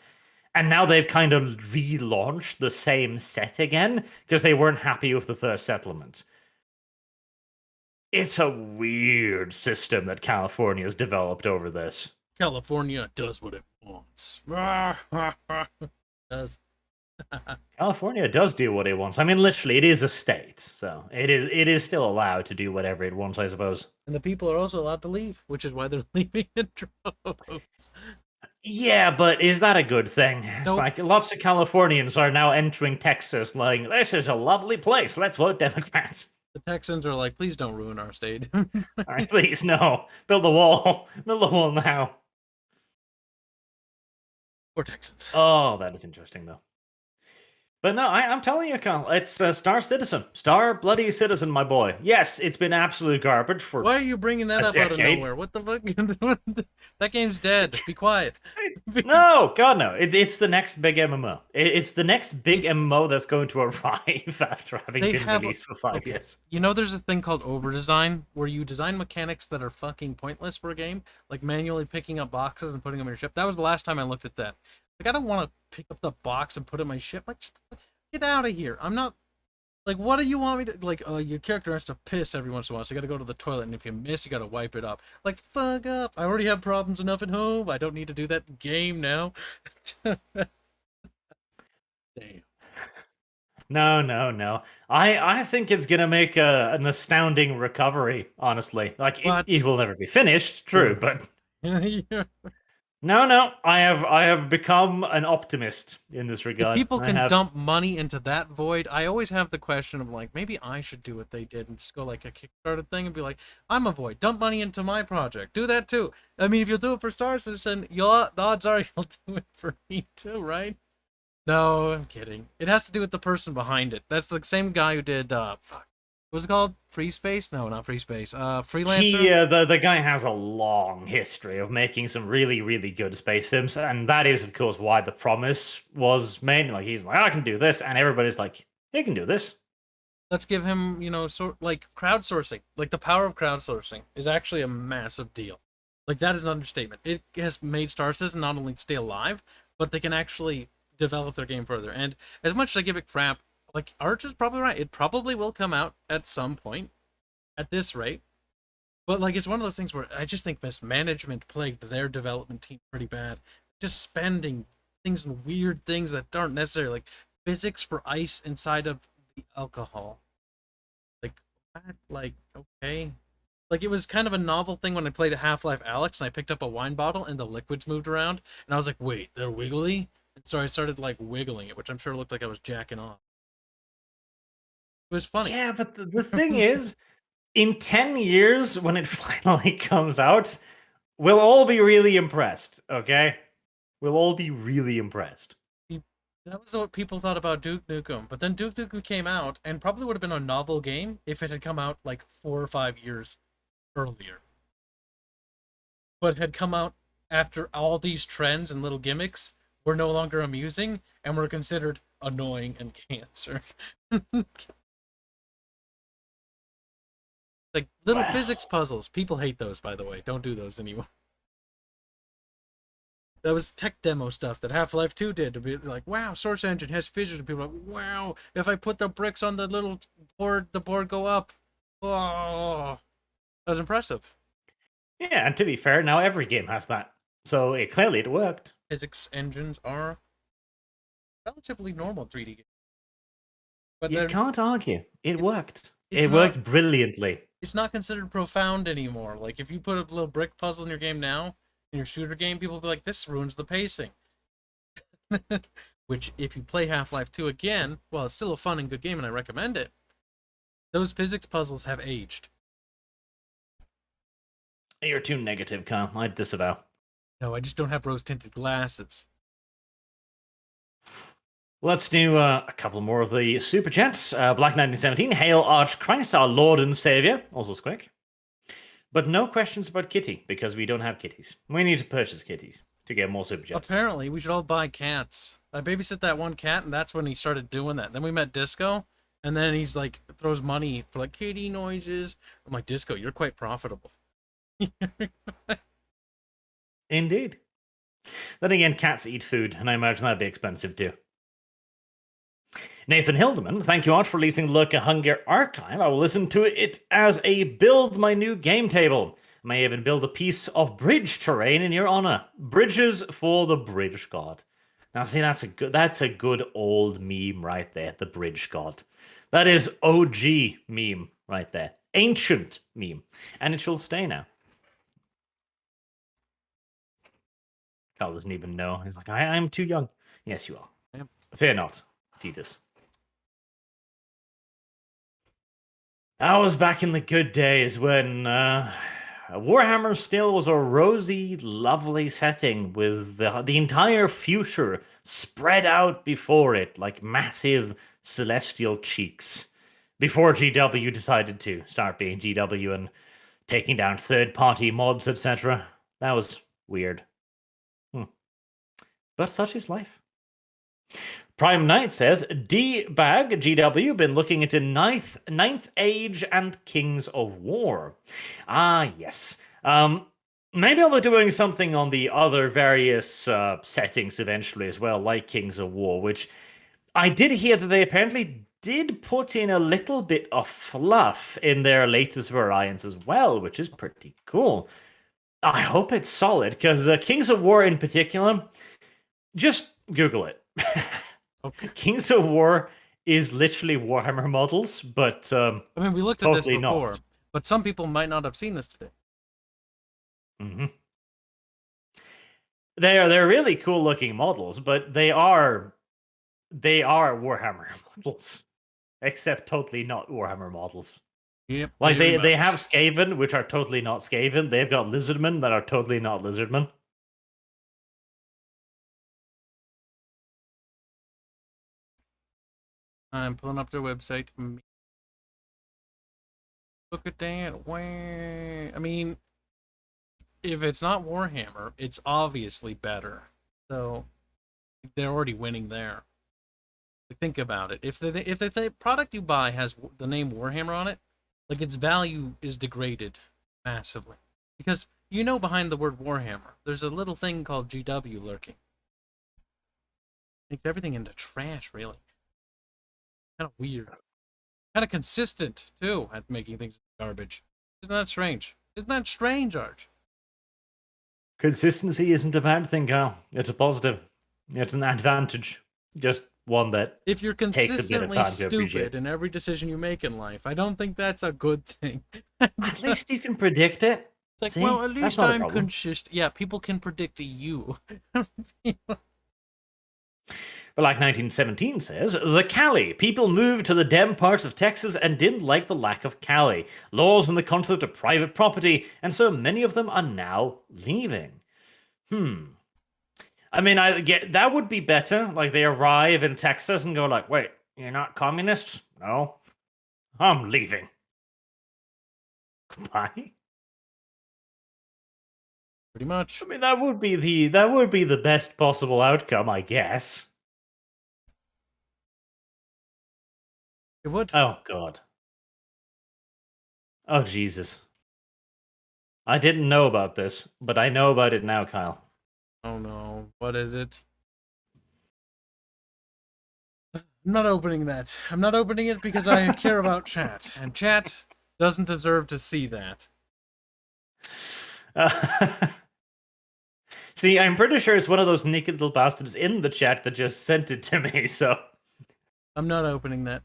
S1: and now they've kind of relaunched the same set again because they weren't happy with the first settlement. It's a weird system that California has developed over this.
S2: California does what it wants. Does.
S1: California does do what it wants. I mean, literally, it is a state, so it is still allowed to do whatever it wants, I suppose.
S2: And the people are also allowed to leave, which is why they're leaving in droves.
S1: Yeah, but is that a good thing? It's
S2: Nope.
S1: like lots of Californians are now entering Texas, like, this is a lovely place. Let's vote Democrats.
S2: The Texans are like, please don't ruin our state.
S1: All right, please, no. Build the wall. Build the wall now.
S2: Or Texans.
S1: Oh, that is interesting, though. But no, I'm telling you, Kyle, it's Star Citizen. Star bloody Citizen, my boy. Yes, it's been absolute garbage for
S2: Why are you bringing that up
S1: decade.
S2: out of nowhere? What the fuck? That game's dead. Be quiet.
S1: No, God, no. It's the next big MMO. It's the next big MMO that's going to arrive after having been released for 5 years.
S2: You know, there's a thing called overdesign, where you design mechanics that are fucking pointless for a game, like manually picking up boxes and putting them in your ship. That was the last time I looked at that. Like, I don't want to pick up the box and put it in my ship. Like, get out of here. I'm not... Like, what do you want me to... Like, your character has to piss every once in a while, so you gotta go to the toilet, and if you miss, you gotta wipe it up. Like, fuck up. I already have problems enough at home. I don't need to do that in game now. Damn.
S1: No. I think it's gonna make an astounding recovery, honestly. Like, it will never be finished, true, but...
S2: Yeah.
S1: No. I have become an optimist in this regard.
S2: If people can dump money into that void, I always have the question of, like, maybe I should do what they did and just go like a Kickstarter thing and be like, I'm a void, dump money into my project, do that too. I mean, if you'll do it for Star Citizen, the odds are you'll do it for me too, right? No, I'm kidding. It has to do with the person behind it. That's the same guy who did fuck. What's it called? Free Space? No, not Free Space. Freelancer?
S1: The guy has a long history of making some really, really good space sims, and that is, of course, why the promise was made. Like, he's like, I can do this, and everybody's like, he can do this.
S2: Let's give him, like, crowdsourcing. Like, the power of crowdsourcing is actually a massive deal. Like, that is an understatement. It has made Star Citizen not only stay alive, but they can actually develop their game further. And as much as I give it crap, like, Arch is probably right. It probably will come out at some point at this rate. But, like, it's one of those things where I just think mismanagement plagued their development team pretty bad. Just spending things in weird things that aren't necessary, like physics for ice inside of the alcohol. Like, what? Like, okay. Like, it was kind of a novel thing when I played Half-Life Alyx and I picked up a wine bottle and the liquids moved around. And I was like, wait, they're wiggly? And so I started, like, wiggling it, which I'm sure looked like I was jacking off. It was funny.
S1: Yeah, but the thing is, in 10 years, when it finally comes out, we'll all be really impressed, okay? We'll all be really impressed.
S2: That was what people thought about Duke Nukem, but then Duke Nukem came out, and probably would have been a novel game if it had come out like 4 or 5 years earlier. But had come out after all these trends and little gimmicks were no longer amusing and were considered annoying and cancer. Like little
S1: Wow.
S2: physics puzzles. People hate those, by the way. Don't do those anymore. That was tech demo stuff that Half-Life 2 did to be like, wow, Source Engine has physics. And people are like, wow, if I put the bricks on the little board, the board go up. Oh, that was impressive.
S1: Yeah, and to be fair, now every game has that. So clearly it worked.
S2: Physics engines are relatively normal in 3D games. But
S1: You can't argue. It worked.
S2: it's
S1: It worked brilliantly.
S2: It's not considered profound anymore. Like, if you put a little brick puzzle in your game now, in your shooter game, people will be like, this ruins the pacing. Which, if you play Half-Life 2 again, well, it's still a fun and good game, and I recommend it. Those physics puzzles have aged.
S1: You're too negative, Kyle. I disavow.
S2: No, I just don't have rose-tinted glasses.
S1: Let's do a couple more of the super chats. Black 1917, hail ArchCast, our Lord and Savior. Also quick. But no questions about Kitty, because we don't have kitties. We need to purchase kitties to get more super chats.
S2: Apparently, we should all buy cats. I babysit that one cat, and that's when he started doing that. Then we met Disco, and then he's like, throws money for like kitty noises. I'm like, Disco, you're quite profitable.
S1: Indeed. Then again, cats eat food, and I imagine that'd be expensive too. Nathan Hildeman, thank you, Arch, for releasing Lurker Hunger Archive. I will listen to it as a build my new game table. I may even build a piece of bridge terrain in your honor. Bridges for the bridge god. Now, see, that's a good old meme right there. The bridge god. That is OG meme right there. Ancient meme, and it shall stay now. Carl doesn't even know. He's like, I'm too young. Yes, you are.
S2: Yep.
S1: Fear not, Titus. I was back in the good days when Warhammer still was a rosy, lovely setting with the entire future spread out before it like massive celestial cheeks. Before GW decided to start being GW and taking down third-party mods, etc. That was weird. But such is life. Prime Knight says, D-Bag GW been looking into Ninth Age and Kings of War. Ah, yes. Maybe I'll be doing something on the other various settings eventually as well, like Kings of War, which I did hear that they apparently did put in a little bit of fluff in their latest variants as well, which is pretty cool. I hope it's solid, because Kings of War in particular, just Google it.
S2: Okay.
S1: Kings of War is literally Warhammer models, but
S2: I mean, we looked at this
S1: totally
S2: before,
S1: not.
S2: but some people might not have seen this today.
S1: Mm-hmm. They're really cool looking models, but they are Warhammer models, except totally not Warhammer models.
S2: Yep.
S1: Like they have Skaven, which are totally not Skaven. They've got Lizardmen that are totally not Lizardmen.
S2: I'm pulling up their website. Look at that. I mean, if it's not Warhammer, it's obviously better. So they're already winning there. Like, think about it. If the product you buy has the name Warhammer on it, like, its value is degraded massively, because you know behind the word Warhammer, there's a little thing called GW lurking. Makes everything into trash, really. Kind of weird. Kind of consistent, too, at making things garbage. Isn't that strange? Isn't that strange, Arch?
S1: Consistency isn't a bad thing, Kyle. It's a positive. It's an advantage. Just one that
S2: If you're
S1: takes a bit of
S2: consistently
S1: time to
S2: stupid
S1: appreciate.
S2: in every decision you make in life, I don't think that's a good thing.
S1: At least you can predict it.
S2: It's like,
S1: See?
S2: well, at
S1: That's
S2: least
S1: not a
S2: I'm
S1: problem.
S2: consistent. Yeah, people can predict you.
S1: But like 1917 says, the Cali. People moved to the dem parts of Texas and didn't like the lack of Cali. Laws and the concept of private property, and so many of them are now leaving. I mean, I get that would be better. Like they arrive in Texas and go like, "Wait, you're not communist? No, I'm leaving. Goodbye."
S2: Pretty much.
S1: I mean, that would be the best possible outcome, I guess.
S2: It would.
S1: Oh God. Oh Jesus. I didn't know about this, but I know about it now, Kyle.
S2: Oh no. What is it? I'm not opening that. I'm not opening it because I care about chat. And chat doesn't deserve to see that.
S1: See, I'm pretty sure it's one of those naked little bastards in the chat that just sent it to me, so.
S2: I'm not opening that.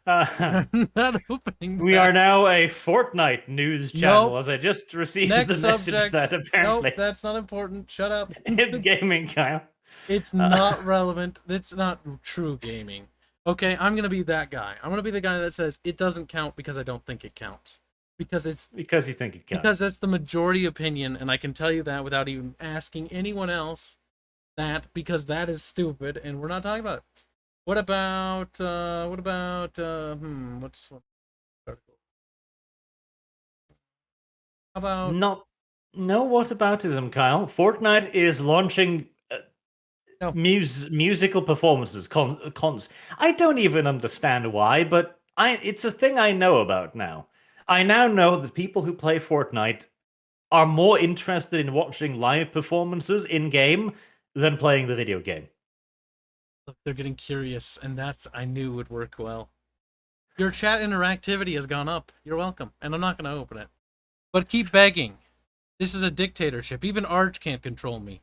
S1: Uh,
S2: I'm not opening
S1: we
S2: that.
S1: are now a Fortnite news channel,
S2: Nope.
S1: as I just received
S2: Next
S1: the message
S2: subject.
S1: that apparently
S2: Nope, that's not important. Shut up.
S1: it's gaming, Kyle.
S2: It's not relevant. It's not true gaming. Okay, I'm gonna be that guy. I'm gonna be the guy that says it doesn't count because I don't think it counts. Because
S1: Because you think it counts.
S2: because that's the majority opinion, and I can tell you that without even asking anyone else that, because that is stupid, and we're not talking about it. What about what's one article? How about
S1: No whataboutism, Kyle. Fortnite is launching
S2: No.
S1: musical performances. Cons. I don't even understand why, but it's a thing I know about now. I now know that people who play Fortnite are more interested in watching live performances in game than playing the video game.
S2: Look, they're getting curious, and that's I knew would work well. Your chat interactivity has gone up. You're welcome, and I'm not going to open it. But keep begging. This is a dictatorship. Even Arch can't control me.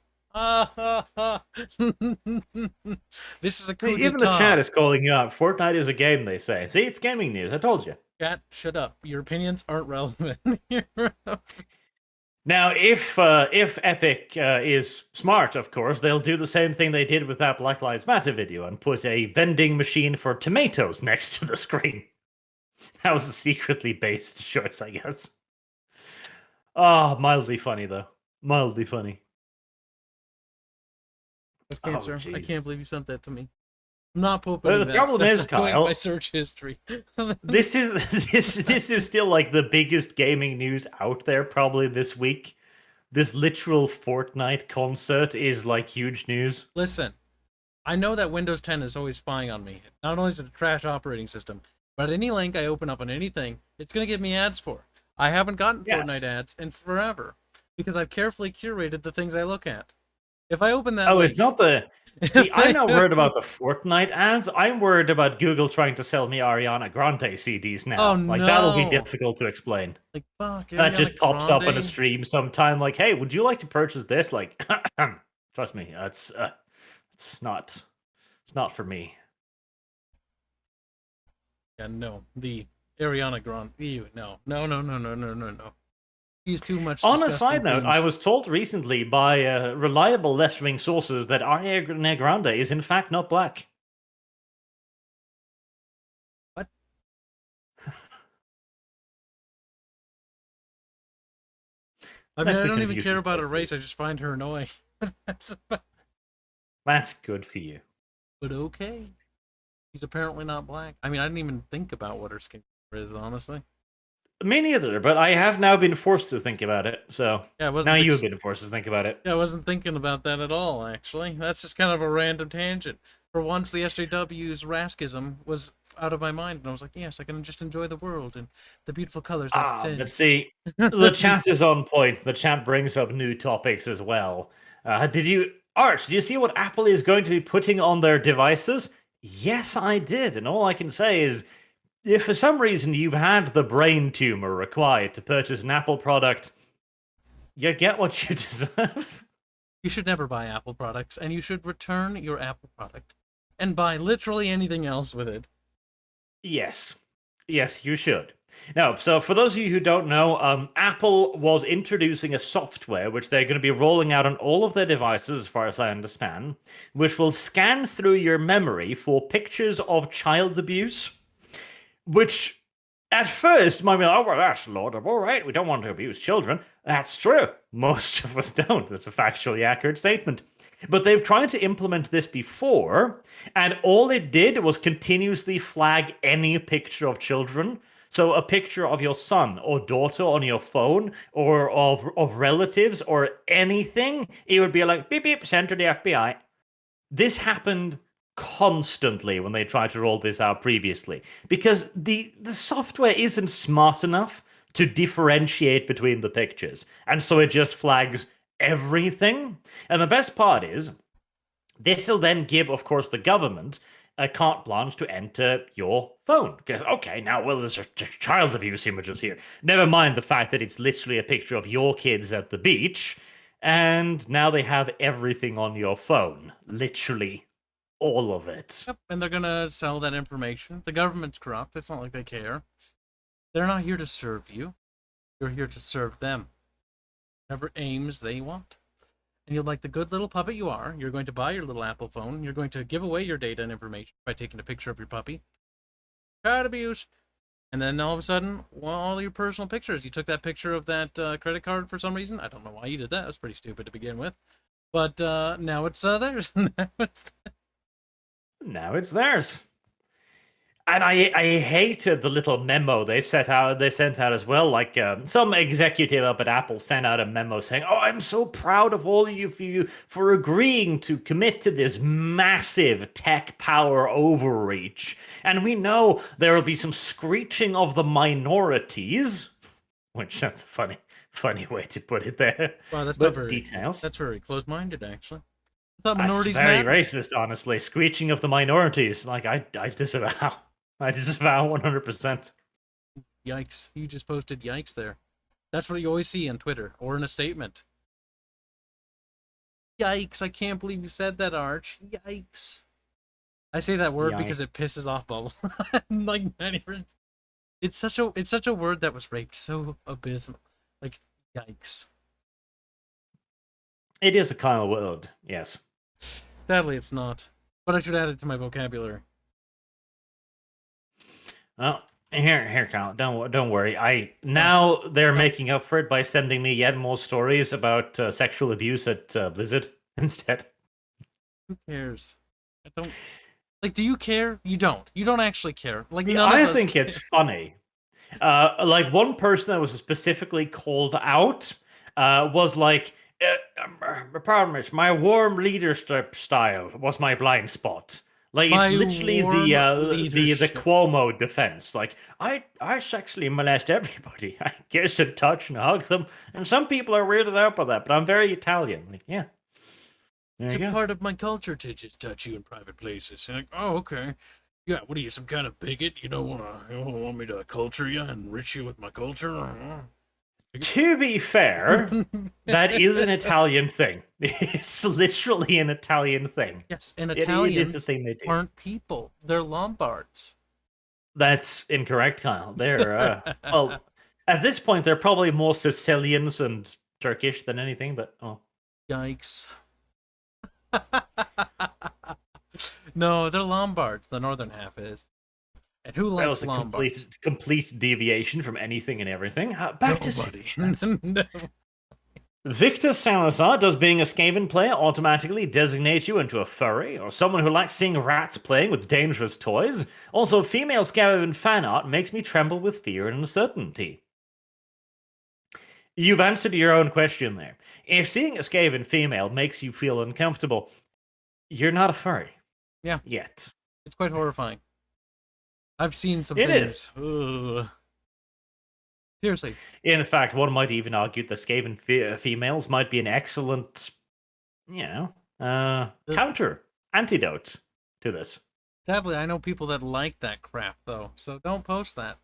S2: This is a coup
S1: Even
S2: d'etat.
S1: the chat is calling you out. Fortnite is a game, they say. See, it's gaming news. I told you.
S2: Chat, shut up. Your opinions aren't relevant.
S1: Now, if Epic is smart, of course, they'll do the same thing they did with that Black Lives Matter video and put a vending machine for tomatoes next to the screen. That was a secretly based choice, I guess. Ah, mildly funny, though. Mildly funny.
S2: Cancer.
S1: Oh,
S2: I can't believe you sent that to me. I'm not opening
S1: the
S2: that.
S1: problem
S2: That's
S1: is,
S2: not going
S1: Kyle,
S2: my search history.
S1: this is still like the biggest gaming news out there probably this week. This literal Fortnite concert is like huge news.
S2: Listen, I know that Windows 10 is always spying on me. Not only is it a trash operating system, but any link I open up on anything, it's going to give me ads for. I haven't gotten Fortnite ads in forever because I've carefully curated the things I look at. If I open that link...
S1: It's not the... See, I'm not worried about the Fortnite ads. I'm worried about Google trying to sell me Ariana Grande CDs now.
S2: Oh,
S1: like,
S2: no.
S1: That'll be difficult to explain.
S2: Like, fuck,
S1: that just pops up on a
S2: Grande?
S1: stream sometime, like, hey, would you like to purchase this? Like, trust me, it's not for me.
S2: Yeah, no. The Ariana Grande... Ew, no. No. He's too much.
S1: On a side note, I was told recently by reliable left-wing sources that Ariana Grande is in fact not black.
S2: What? I mean, I don't even care about her race. I just find her annoying.
S1: That's good for you.
S2: But okay. He's apparently not black. I mean, I didn't even think about what her skin color is, honestly.
S1: Me neither, but I have now been forced to think about it, so
S2: yeah,
S1: now you've been forced to think about it.
S2: Yeah, I wasn't thinking about that at all, actually. That's just kind of a random tangent. For once, the SJW's raskism was out of my mind, and I was like, yes, I can just enjoy the world and the beautiful colors that it's in.
S1: But see, the chat is on point. The chat brings up new topics as well. Did you see what Apple is going to be putting on their devices? Yes, I did, and all I can say is, if for some reason you've had the brain tumor required to purchase an Apple product, you get what you deserve.
S2: You should never buy Apple products, and you should return your Apple product and buy literally anything else with it.
S1: Yes, you should. Now, so for those of you who don't know, Apple was introducing a software which they're going to be rolling out on all of their devices, as far as I understand, which will scan through your memory for pictures of child abuse. Which At first, might be like, oh, well, that's laudable, right? We don't want to abuse children. That's true. Most of us don't. That's a factually accurate statement. But they've tried to implement this before, and all it did was continuously flag any picture of children. So a picture of your son or daughter on your phone, or of relatives, or anything, it would be like, beep, beep, send to the FBI. This happened constantly when they tried to roll this out previously because the software isn't smart enough to differentiate between the pictures, and so it just flags everything. And the best part is this will then give, of course, the government a carte blanche to enter your phone. Because, okay, now, well, there's child abuse images here. Never mind the fact that it's literally a picture of your kids at the beach, and now they have everything on your phone. Literally all of it.
S2: Yep, and they're gonna sell that information. The government's corrupt. It's not like they care. They're not here to serve you. You're here to serve them. Whatever aims they want. And you're like the good little puppet you are. You're going to buy your little Apple phone. You're going to give away your data and information by taking a picture of your puppy. Child abuse. And then all of a sudden, well, all your personal pictures. You took that picture of that credit card for some reason. I don't know why you did that. It was pretty stupid to begin with. But now it's theirs.
S1: Now it's theirs. And I hated the little memo they sent out as well. Like some executive up at Apple sent out a memo saying, "Oh, I'm so proud of all of you for agreeing to commit to this massive tech power overreach. And we know there will be some screeching of the minorities," which that's a funny way to put it there.
S2: Wow, that's
S1: but
S2: not very
S1: details.
S2: That's very close-minded, actually. I thought
S1: That's
S2: minorities
S1: very
S2: matter.
S1: racist, honestly. Screeching of the minorities. Like I disavow. I disavow 100%.
S2: Yikes. You just posted yikes there. That's what you always see on Twitter or in a statement. Yikes, I can't believe you said that, Arch. Yikes. I say that word because it pisses off Bubble. Like 90%. It's such a word that was raped so abysmal. Like yikes.
S1: It is a kind of word, yes.
S2: Sadly it's not. But I should add it to my vocabulary.
S1: Well, here, Kyle. Don't worry. Now they're making up for it by sending me yet more stories about sexual abuse at Blizzard instead.
S2: Who cares? I don't. Like, do you care? You don't. You don't actually care. Like,
S1: I think it's funny. Like one person that was specifically called out was like, "Pardon me, my warm leadership style was my blind spot." Like it's literally the Cuomo defense. Like I sexually molest everybody. I kiss and touch and hug them, and some people are weirded out by that. But I'm very Italian. Like yeah,
S2: it's a part of my culture to just touch you in private places. And like, oh okay, yeah. What are you, some kind of bigot? You don't want me to culture you and enrich you with my culture?
S1: To be fair, that is an Italian thing. It's literally an Italian thing.
S2: Yes, and Italians
S1: it is the thing they do.
S2: Aren't people. They're Lombards.
S1: That's incorrect, Kyle. They're, well, at this point, they're probably more Sicilians and Turkish than anything, but, oh.
S2: Yikes. No, they're Lombards. The northern half is. And who likes Lombards?
S1: That was a complete deviation from anything and everything. Back to
S2: no.
S1: Victor Salazar, does being a Skaven player automatically designate you into a furry or someone who likes seeing rats playing with dangerous toys? Also, female Skaven fan art makes me tremble with fear and uncertainty. You've answered your own question there. If seeing a Skaven female makes you feel uncomfortable, you're not a furry.
S2: Yeah.
S1: Yet.
S2: It's quite horrifying. I've seen some
S1: things.
S2: It is. Ugh. Seriously.
S1: In fact, one might even argue that Skaven females might be an excellent, antidote to this.
S2: Sadly, I know people that like that crap, though, so don't post that.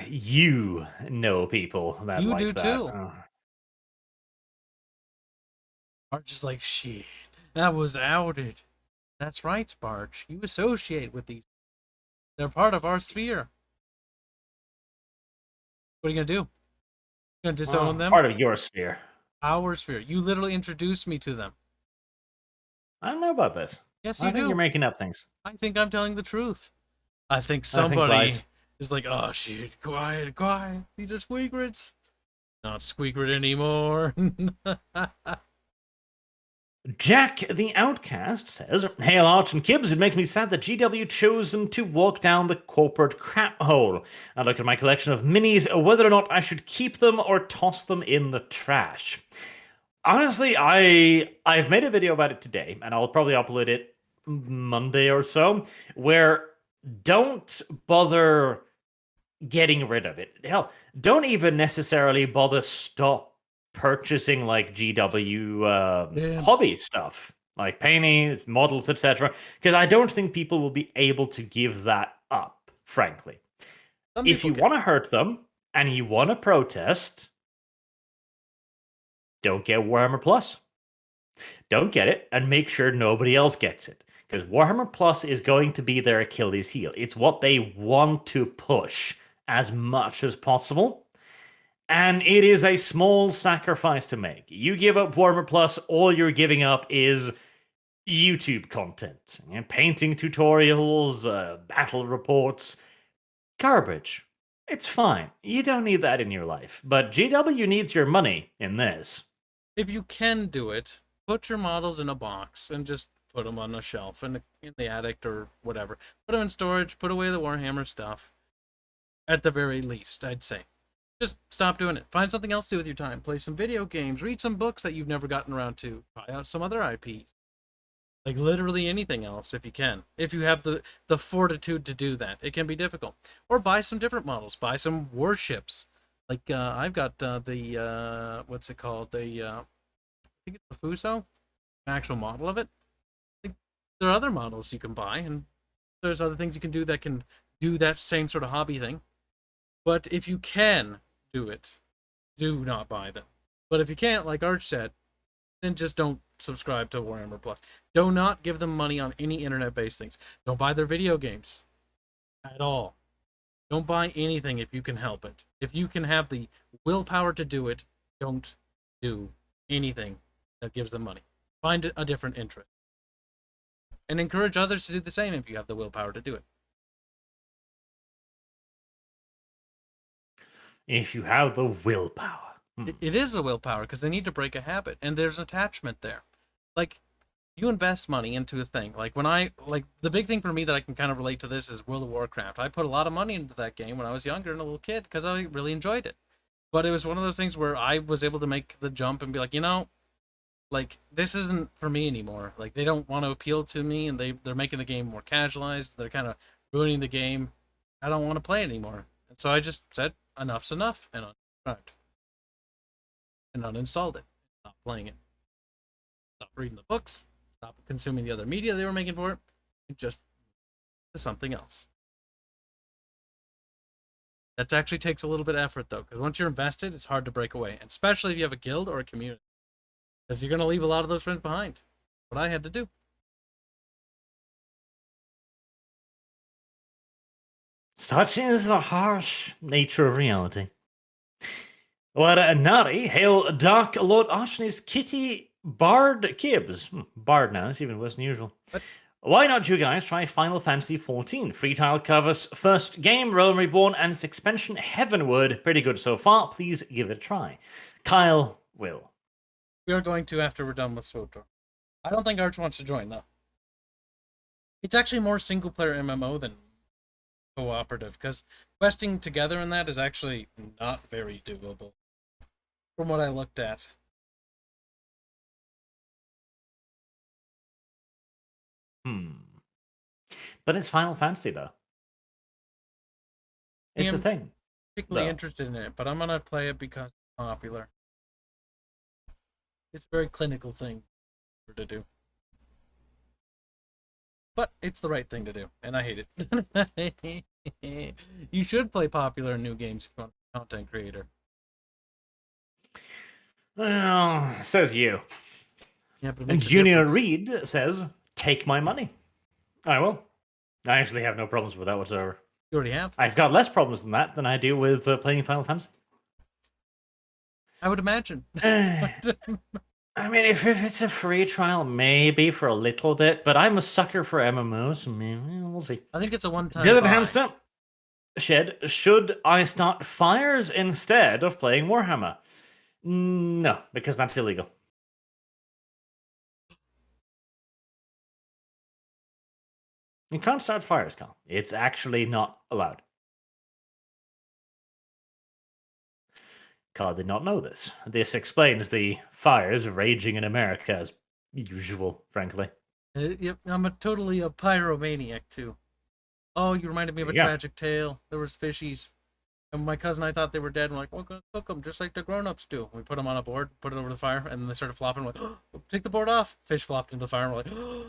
S1: You know people that
S2: you
S1: like
S2: do
S1: that.
S2: Too. Are just like, shit, that was outed. That's right, Barch. You associate with these. They're part of our sphere. What are you gonna do? You gonna disown them?
S1: Part of your sphere.
S2: Our sphere. You literally introduced me to them.
S1: I don't know about this.
S2: Yes, you do.
S1: I think you're making up things.
S2: I think I'm telling the truth. I think somebody It's like, oh shit, quiet, quiet. These are squeakrets. Not squeakret anymore.
S1: Jack the Outcast says, Hail Arch and Kibbs, it makes me sad that GW chosen to walk down the corporate crap hole. I look at my collection of minis, whether or not I should keep them or toss them in the trash. Honestly, I've made a video about it today, and I'll probably upload it Monday or so, where don't bother getting rid of it. Hell, don't even necessarily bother stop purchasing like GW hobby stuff, like painting, models, etc. Because I don't think people will be able to give that up, frankly. If you want to hurt them and you want to protest, don't get Warhammer Plus. Don't get it, and make sure nobody else gets it. Because Warhammer Plus is going to be their Achilles heel. It's what they want to push as much as possible. And it is a small sacrifice to make. You give up Warhammer Plus, all you're giving up is YouTube content. Painting tutorials, battle reports. Garbage. It's fine. You don't need that in your life. But GW needs your money in this.
S2: If you can do it, put your models in a box and just put them on a shelf in the attic or whatever. Put them in storage, put away the Warhammer stuff. At the very least, I'd say. Just stop doing it. Find something else to do with your time. Play some video games. Read some books that you've never gotten around to. Try out some other IPs. Like literally anything else if you can. If you have the fortitude to do that. It can be difficult. Or buy some different models. Buy some warships. Like I've got the what's it called? I think it's the Fuso. An actual model of it. There are other models you can buy, and there's other things you can do that can do that same sort of hobby thing. But if you can do it, do not buy them. But if you can't, like Arch said, then just don't subscribe to Warhammer Plus. Do not give them money on any internet-based things. Don't buy their video games at all. Don't buy anything if you can help it. If you can have the willpower to do it, don't do anything that gives them money. Find a different interest. And encourage others to do the same if you have the willpower to do it.
S1: If you have the willpower.
S2: It is a willpower because they need to break a habit, and there's attachment there. Like, you invest money into a thing. Like the big thing for me that I can kind of relate to this is World of Warcraft. I put a lot of money into that game when I was younger and a little kid because I really enjoyed it. But it was one of those things where I was able to make the jump and be like, like, this isn't for me anymore. Like, they don't want to appeal to me, and they're making the game more casualized. They're kind of ruining the game. I don't want to play it anymore. And so I just said, enough's enough, and unsubscribed. And uninstalled it. Stopped playing it. Stopped reading the books. Stopped consuming the other media they were making for it. And just to something else. That actually takes a little bit of effort, though, because once you're invested, it's hard to break away. And especially if you have a guild or a community. Because you're going to leave a lot of those friends behind. What I had to do.
S1: Such is the harsh nature of reality. Well, Nari, hail Dark Lord Ashni's Kitty Bard Kibbs. Bard now, that's even worse than usual.
S2: What?
S1: Why not you guys try Final Fantasy XIV? Free tile covers first game, Realm Reborn, and its expansion Heavenward. Pretty good so far. Please give it a try. Kyle will.
S2: We are going to after we're done with SWTOR. I don't think Arch wants to join, though. It's actually more single-player MMO than cooperative, because questing together in that is actually not very doable, from what I looked at.
S1: But it's Final Fantasy, though. It's a thing.
S2: Particularly interested in it, but I'm going to play it because it's popular. It's a very clinical thing to do. But it's the right thing to do, and I hate it. You should play popular new games if you want a content creator.
S1: Well, says you.
S2: Yeah, but
S1: and Junior Reed says, take my money. I will. I actually have no problems with that whatsoever.
S2: You already have?
S1: I've got less problems than I do with playing Final Fantasy.
S2: I would imagine.
S1: I mean, if it's a free trial, maybe for a little bit, but I'm a sucker for MMOs. Maybe we'll see.
S2: I think it's a one-time
S1: Dylan
S2: buy.
S1: Hamster. Shed, should I start fires instead of playing Warhammer? No, because that's illegal. You can't start fires, Carl. It's actually not allowed. Carl did not know this. This explains the fires raging in America as usual, frankly.
S2: Yep, I'm totally a pyromaniac too. Oh, you reminded me of a tragic tale. There was fishies, and my cousin and I thought they were dead. And we're like, we're gonna cook them just like the grown-ups do. We put them on a board, put it over the fire, and then they started flopping. We're like, oh, take the board off. Fish flopped into the fire. And we're like, oh,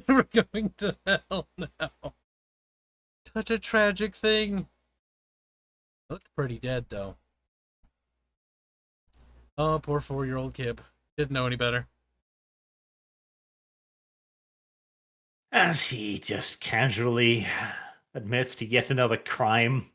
S2: we're going to hell now. Such a tragic thing. Looked pretty dead though. Oh, poor 4-year-old kid. Didn't know any better.
S1: As he just casually admits to yet another crime.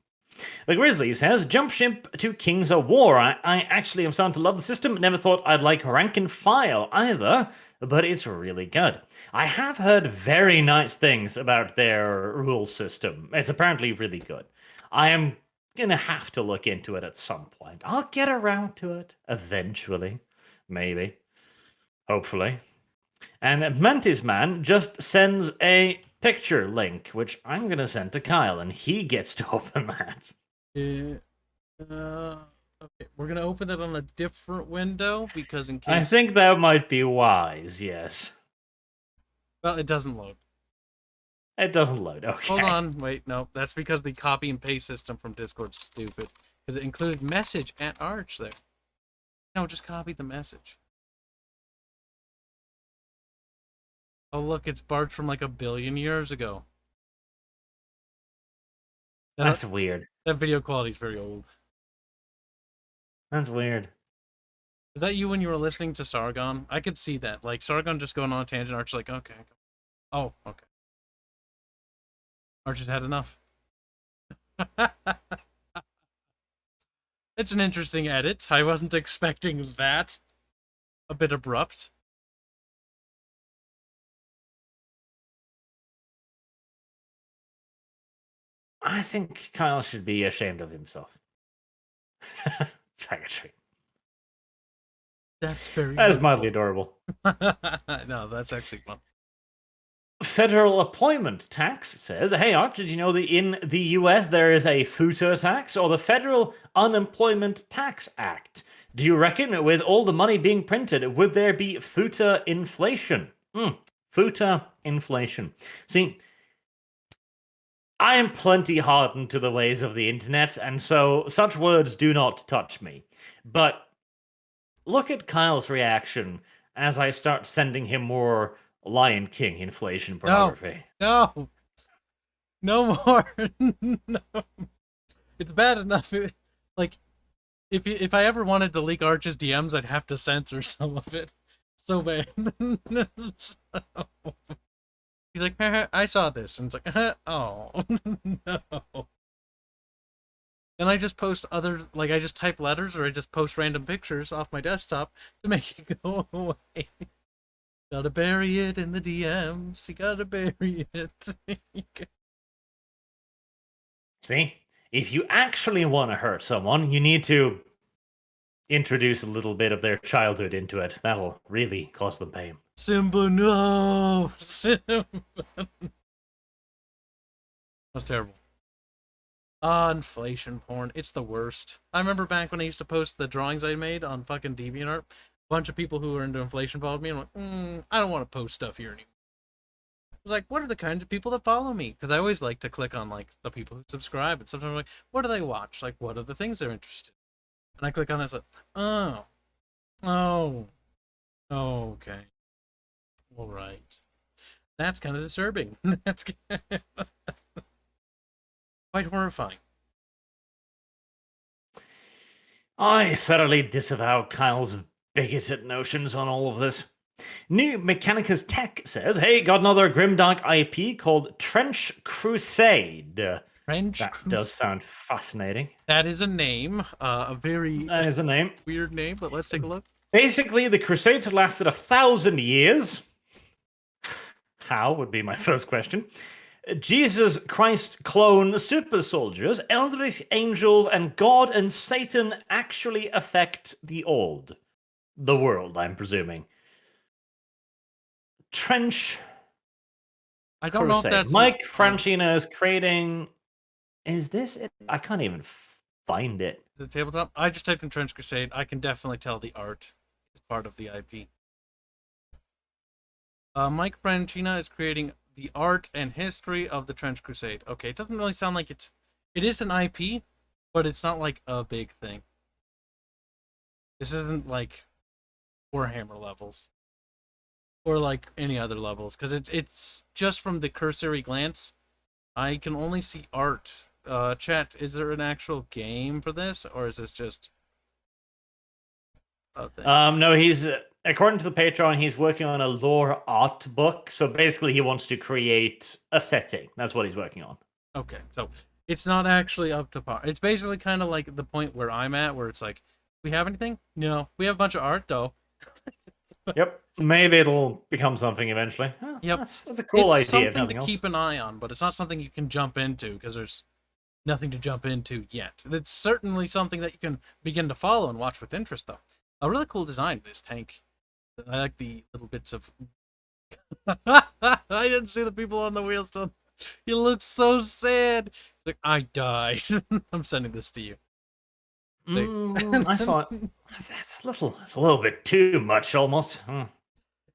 S1: The Grizzly says, jump ship to Kings of War. I actually am starting to love the system. Never thought I'd like rank and file either, but it's really good. I have heard very nice things about their rule system. It's apparently really good. I am gonna have to look into it at some point. I'll get around to it eventually. Maybe. Hopefully. And Mantis Man just sends a picture link, which I'm going to send to Kyle, and he gets to open that.
S2: Okay, we're going to open it on a different window, because in case...
S1: I think that might be wise, yes.
S2: Well, it doesn't load.
S1: It doesn't load, okay.
S2: Hold on, wait, no, that's because the copy and paste system from Discord's stupid. Because it included message at Arch there. No, just copy the message. Oh, look, it's Bart from like 1 billion years ago.
S1: That's weird.
S2: That video quality is very old.
S1: That's weird.
S2: Is that you when you were listening to Sargon? I could see that. Like, Sargon just going on a tangent, Arch like, okay. Oh, okay. Arch has had enough. It's an interesting edit. I wasn't expecting that. A bit abrupt.
S1: I think Kyle should be ashamed of himself. Faggotry.
S2: That's very...
S1: That is mildly adorable.
S2: No, that's actually fun.
S1: Federal employment tax says, hey Arch, did you know that in the US there is a FUTA tax, or the Federal Unemployment Tax Act? Do you reckon with all the money being printed, would there be FUTA inflation? FUTA inflation. See, I am plenty hardened to the ways of the internet, and so such words do not touch me. But look at Kyle's reaction as I start sending him more Lion King inflation pornography.
S2: No more. No. It's bad enough. Like, if I ever wanted to leak Arch's DMs, I'd have to censor some of it. So bad. He's like, I saw this, and it's like, oh no. And I just post other, like, I just type letters, or I just post random pictures off my desktop to make it go away. Gotta bury it in the DMs. You gotta bury it.
S1: See? If you actually want to hurt someone, you need to introduce a little bit of their childhood into it. That'll really cause them pain.
S2: Simba, no! Simba. That's terrible. Inflation porn. It's the worst. I remember back when I used to post the drawings I made on fucking DeviantArt. A bunch of people who were into inflation followed me, and I'm like, I don't want to post stuff here anymore. I was like, what are the kinds of people that follow me? Because I always like to click on, like, the people who subscribe, and sometimes I'm like, what do they watch? Like, what are the things they're interested in? And I click on it, and it's like, oh, okay. All right. That's kind of disturbing. That's quite horrifying.
S1: I thoroughly disavow Kyle's bigoted notions on all of this. New Mechanicus Tech says, hey, got another grimdark IP called Trench Crusade. That does sound fascinating.
S2: That is a name.
S1: That is a name.
S2: Weird name, but let's take a look.
S1: Basically, the Crusades have lasted 1,000 years. How would be my first question. Jesus Christ clone super soldiers, eldritch angels, and God and Satan actually affect the world, I'm presuming. Trench
S2: I don't know if
S1: Crusade.
S2: that's
S1: Mike Francina is creating. Is this it? I can't even find it.
S2: the tabletop. I just typed in Trench Crusade. I can definitely tell the art is part of the IP. Mike Francina is creating the art and history of the Trench Crusade. Okay, it doesn't really sound like it is an IP, but it's not like a big thing. This isn't like Warhammer levels or like any other levels, because it's just from the cursory glance. I can only see art. Chat, is there an actual game for this, or is this just a thing?
S1: No, he's according to the Patreon, he's working on a lore art book. So basically, he wants to create a setting. That's what he's working on.
S2: Okay, so it's not actually up to par. It's basically kind of like the point where I'm at, where it's like, we have anything? No, we have a bunch of art though.
S1: Yep, maybe it'll become something eventually. Oh,
S2: Yep,
S1: that's a cool
S2: it's
S1: idea.
S2: something to keep an eye on, but it's not something you can jump into because there's nothing to jump into yet. It's certainly something that you can begin to follow and watch with interest, though. A really cool design, this tank. I like the little bits of... I didn't see the people on the wheels still. He looks so sad. He's like, I died. I'm sending this to you.
S1: I saw it. It's a little bit too much, almost.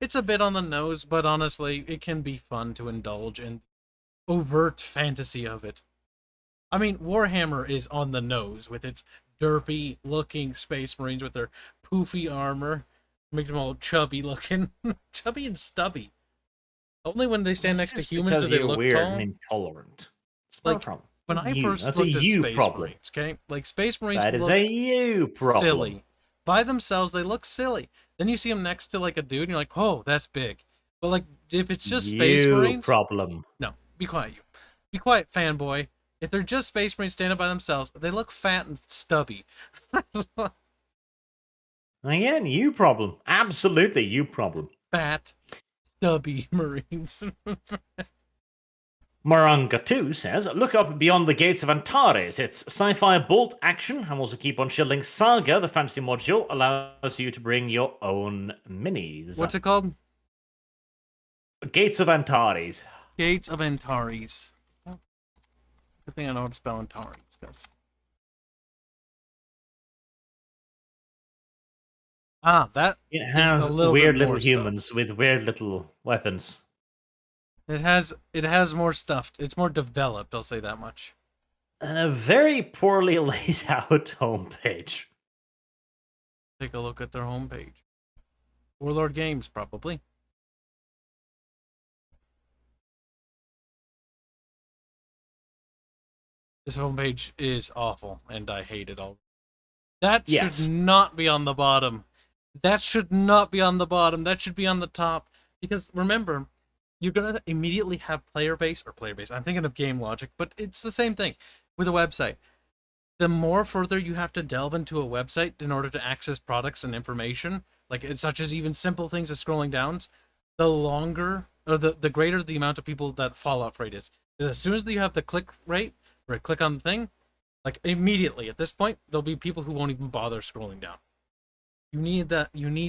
S2: It's a bit on the nose, but honestly, it can be fun to indulge in overt fantasy of it. I mean, Warhammer is on the nose with its derpy-looking space marines with their poofy armor. Makes them all chubby-looking. Chubby and stubby. Only when they stand next to humans do they look
S1: weird
S2: tall.
S1: And intolerant. It's
S2: like,
S1: not a problem.
S2: when I first
S1: That's
S2: looked
S1: a
S2: at
S1: you
S2: Space
S1: problem.
S2: Marines, okay? Like, Space Marines
S1: That is
S2: look
S1: a you problem.
S2: silly. By themselves, they look silly. Then you see them next to, like, a dude, and you're like, oh, that's big. But, like, if it's just Space Marines...
S1: problem.
S2: No, be quiet, you. Be quiet, fanboy. If they're just Space Marines standing by themselves, they look fat and stubby.
S1: Again, you problem. Absolutely, you problem.
S2: Fat, stubby Marines.
S1: Maranga 2 says, look up Beyond the Gates of Antares. It's sci-fi bolt action, and also keep on shilling Saga, the fantasy module, allows you to bring your own minis.
S2: What's it called?
S1: Gates of Antares.
S2: Gates of Antares. Good thing I know how to spell Antares, guys. That
S1: it has
S2: a little
S1: weird
S2: bit
S1: little
S2: more
S1: humans
S2: stuff.
S1: with weird little weapons.
S2: It has more stuff. It's more developed, I'll say that much.
S1: And a very poorly laid out homepage.
S2: Take a look at their homepage. Warlord Games, probably. This homepage is awful, and I hate it all. That should not be on the bottom. That should not be on the bottom. That should be on the top. Because remember, you're going to immediately have player base. I'm thinking of game logic, but it's the same thing with a website. The more further you have to delve into a website in order to access products and information, like such as even simple things as scrolling down, the longer or the greater the amount of people that fall off rate is. Because as soon as you have the click rate, or click on the thing, like immediately at this point, there'll be people who won't even bother scrolling down. You need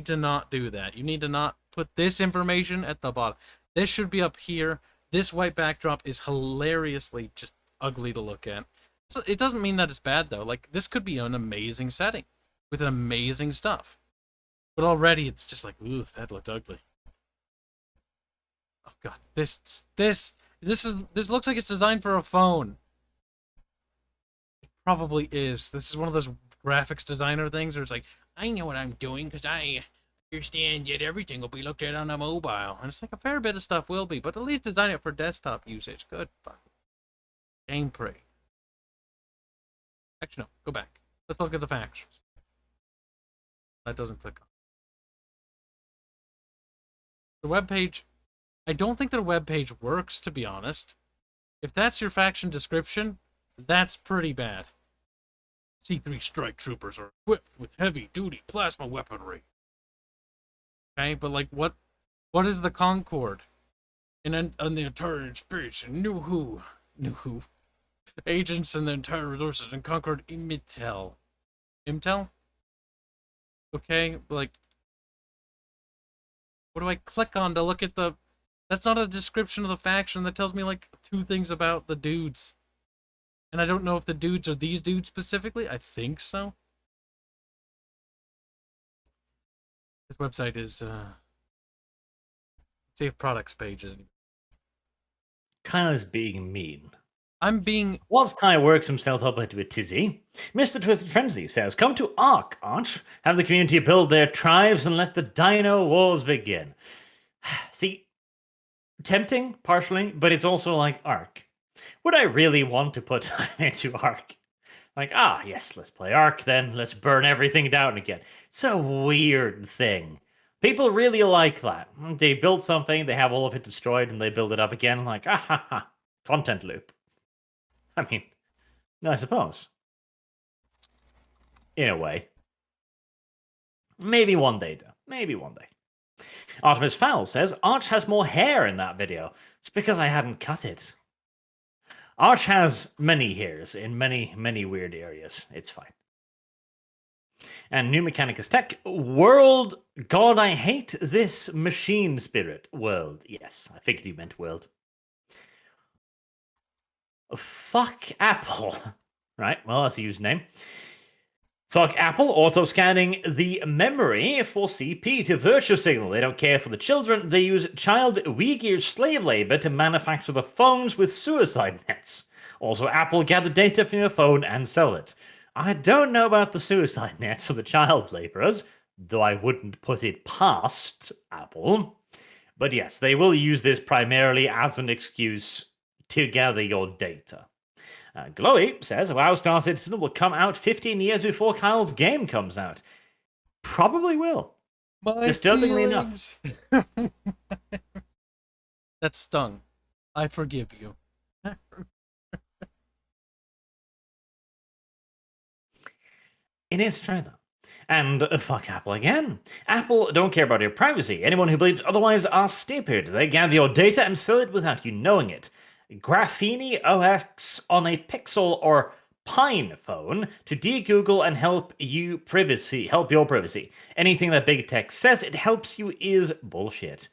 S2: to not do that. You need to not put this information at the bottom. This should be up here. This white backdrop is hilariously just ugly to look at. So it doesn't mean that it's bad though. Like this could be an amazing setting with an amazing stuff. But already it's just like, ooh, that looked ugly. Oh god. This looks like it's designed for a phone. It probably is. This is one of those graphics designer things where it's like, I know what I'm doing because I understand that everything will be looked at on a mobile. And it's like a fair bit of stuff will be, but at least design it for desktop usage. Good fuck. Gameplay. Actually, no. Go back. Let's look at the factions. That doesn't click on. The webpage... I don't think the webpage works, to be honest. If that's your faction description, that's pretty bad. C3 strike troopers are equipped with heavy-duty plasma weaponry. Okay, but like, what is the Concord? And then on the entire space, and knew who, agents and the entire resources, and conquered Imtel. Imtel? Okay, like, what do I click on to look at the... That's not a description of the faction. That tells me, like, 2 things about the dudes. And I don't know if the dudes are these dudes specifically. I think so. This website is, let's see if products page is...
S1: Kind of being mean.
S2: I'm being...
S1: Whilst Kai works himself up into a tizzy, Mr. Twisted Frenzy says, "Come to Arch, have the community build their tribes and let the dino wars begin." See, tempting, partially, but it's also like Ark. Would I really want to put time into Ark? Like, yes, let's play Ark then, let's burn everything down again. It's a weird thing. People really like that. They build something, they have all of it destroyed, and they build it up again, like, content loop. I mean, I suppose. In a way. Maybe one day, though. Maybe one day. Artemis Fowl says, "Arch has more hair in that video. It's because I hadn't cut it." Arch has many hairs in many, many weird areas. It's fine. And New Mechanicus Tech, "World, God, I hate this machine spirit." World, yes, I figured you meant world. Fuck Apple. Right, well, that's a username. Fuck Apple, auto-scanning the memory for CP to virtue signal. They don't care for the children. They use child Uyghur slave labor to manufacture the phones with suicide nets. Also, Apple gather data from your phone and sell it. I don't know about the suicide nets or the child laborers, though I wouldn't put it past Apple. But yes, they will use this primarily as an excuse to gather your data. Glowy says, "WoW Star Citizen will come out 15 years before Kyle's game comes out." Probably will.
S2: My
S1: Disturbingly
S2: feelings.
S1: enough.
S2: That stung. I forgive you.
S1: It is true, though. And fuck Apple again. Apple don't care about your privacy. Anyone who believes otherwise are stupid. They gather your data and sell it without you knowing it. Graphene OS on a Pixel or Pine phone to de-Google and help your privacy. Anything that big tech says it helps you is bullshit.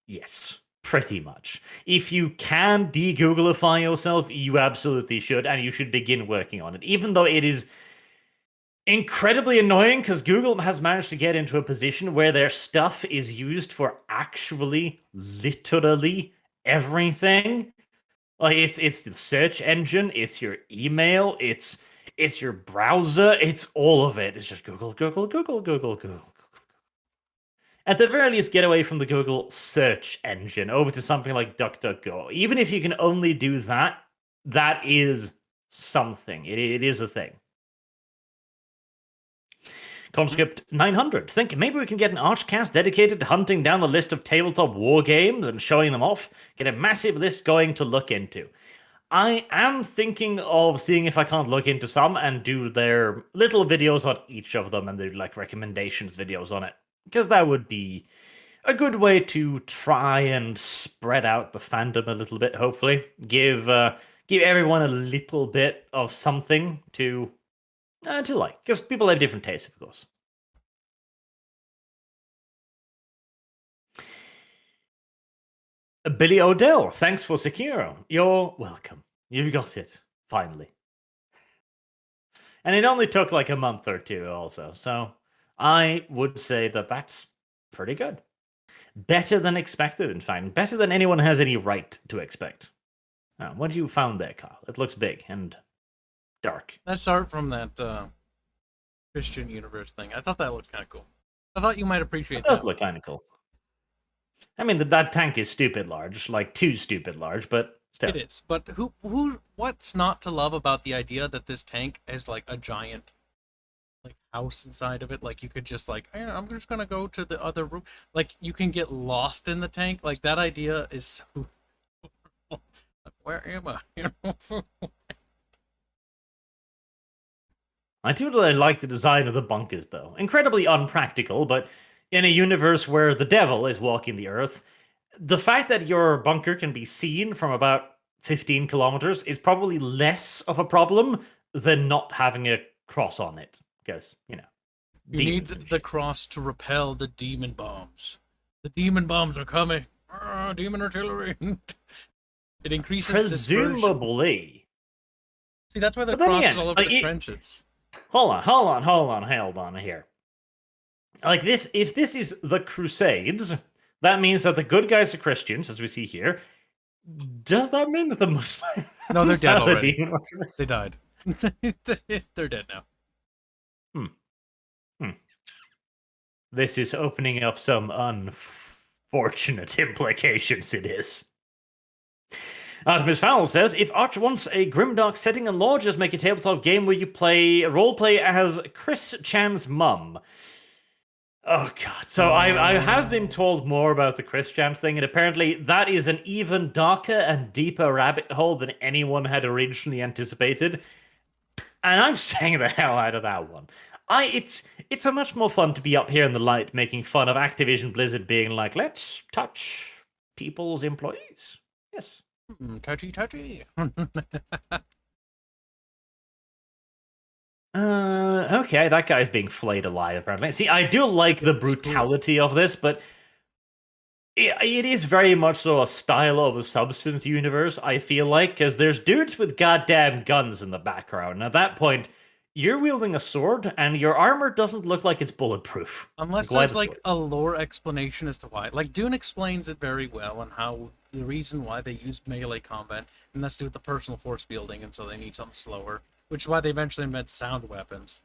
S1: Yes, pretty much. If you can de-Googleify yourself, you absolutely should, and you should begin working on it. Even though it is incredibly annoying, because Google has managed to get into a position where their stuff is used for actually, literally everything. Like it's the search engine, it's your email, it's your browser, it's all of it. It's just Google. At the very least, get away from the Google search engine over to something like DuckDuckGo. Even if you can only do that, that is something. It is a thing. Conscript 900. Think maybe we can get an ArchCast dedicated to hunting down the list of tabletop war games and showing them off. Get a massive list going to look into. I am thinking of seeing if I can't look into some and do their little videos on each of them and do like recommendations videos on it. Because that would be a good way to try and spread out the fandom a little bit, hopefully. Give everyone a little bit of something to like, because people have different tastes, of course. Billy Odell, thanks for Sekiro. You're welcome. You got it, finally. And it only took like a month or two also, so I would say that that's pretty good. Better than expected, in fact. Better than anyone has any right to expect. What you found there, Kyle? It looks big and dark.
S2: That's art from that Christian Universe thing. I thought that looked kind of cool. I thought you might appreciate that.
S1: It does look kind of cool. I mean, that tank is stupid large, like too stupid large, but still.
S2: It is. But what's not to love about the idea that this tank has like a giant like house inside of it? Like you could just like, I'm just gonna go to the other room. Like you can get lost in the tank. Like that idea is so. Where am I?
S1: I do really like the design of the bunkers, though. Incredibly unpractical, but in a universe where the devil is walking the earth, the fact that your bunker can be seen from about 15 kilometers is probably less of a problem than not having a cross on it. Because,
S2: you need the
S1: shit.
S2: cross to repel the demon bombs. The demon bombs are coming. Demon artillery. It increases
S1: presumably.
S2: Dispersion. See, that's why the cross is all over the trenches.
S1: Hold on here. Like, if this is the Crusades, that means that the good guys are Christians, as we see here. Does that mean that the Muslims...
S2: No, they're dead already. They died. They're dead now.
S1: This is opening up some unfortunate implications, it is. Artemis Fowl says, if Arch wants a grimdark setting and lore, just make a tabletop game where you roleplay as Chris Chan's mum. Oh, God. So I have been told more about the Chris Chance thing, and apparently that is an even darker and deeper rabbit hole than anyone had originally anticipated. And I'm staying the hell out of that one. It's a much more fun to be up here in the light making fun of Activision Blizzard being like, let's touch people's employees. Yes.
S2: Touchy.
S1: Okay, that guy's being flayed alive, apparently. See, I do like the brutality of this, but it is very much so a style of a substance universe, I feel like, because there's dudes with goddamn guns in the background. And at that point, you're wielding a sword, and your armor doesn't look like it's bulletproof.
S2: Unless there's, like, a lore explanation as to why. Like, Dune explains it very well, and how the reason why they use melee combat, and that's to do with the personal force fielding, and so they need something slower. Which is why they eventually invent sound weapons.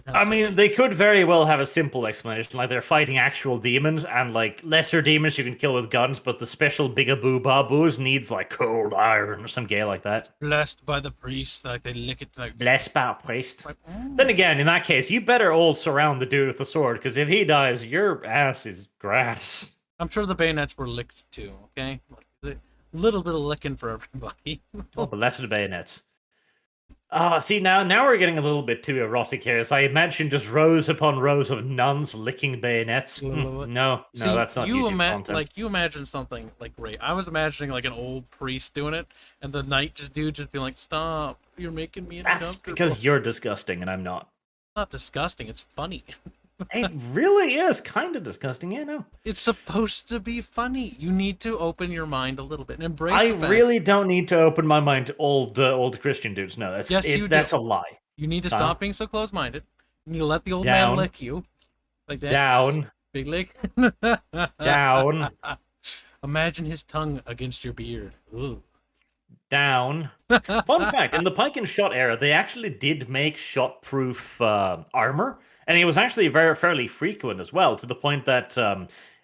S1: I mean, they could very well have a simple explanation, like they're fighting actual demons, and like lesser demons you can kill with guns, but the special bigaboo baboos needs like cold iron or some gay like that.
S2: Blessed by the priest, like they lick it like...
S1: Blessed by a priest. Like, Then again, in that case, you better all surround the dude with the sword, because if he dies, your ass is grass.
S2: I'm sure the bayonets were licked too, okay? A little bit of licking for everybody.
S1: Oh, blessed bayonets. See, now we're getting a little bit too erotic here. As I imagine just rows upon rows of nuns licking bayonets. No, that's not YouTube content.
S2: Like, you imagine something, like, great. I was imagining, like, an old priest doing it, and the night dude just being like, stop, you're making me uncomfortable.
S1: That's because you're disgusting, and I'm not.
S2: It's not disgusting, it's funny.
S1: It really is kind of disgusting, yeah, no.
S2: It's supposed to be funny. You need to open your mind a little bit and embrace
S1: I
S2: the fact.
S1: really don't need to open my mind to old Christian dudes. No, that's a lie.
S2: You need to stop being so close-minded. You need to let the old man lick you. Like that.
S1: Down.
S2: Big lick.
S1: Down.
S2: Imagine his tongue against your beard. Ooh.
S1: Down. Fun fact, in the pike and shot era, they actually did make shot-proof armor. And it was actually fairly frequent as well, to the point that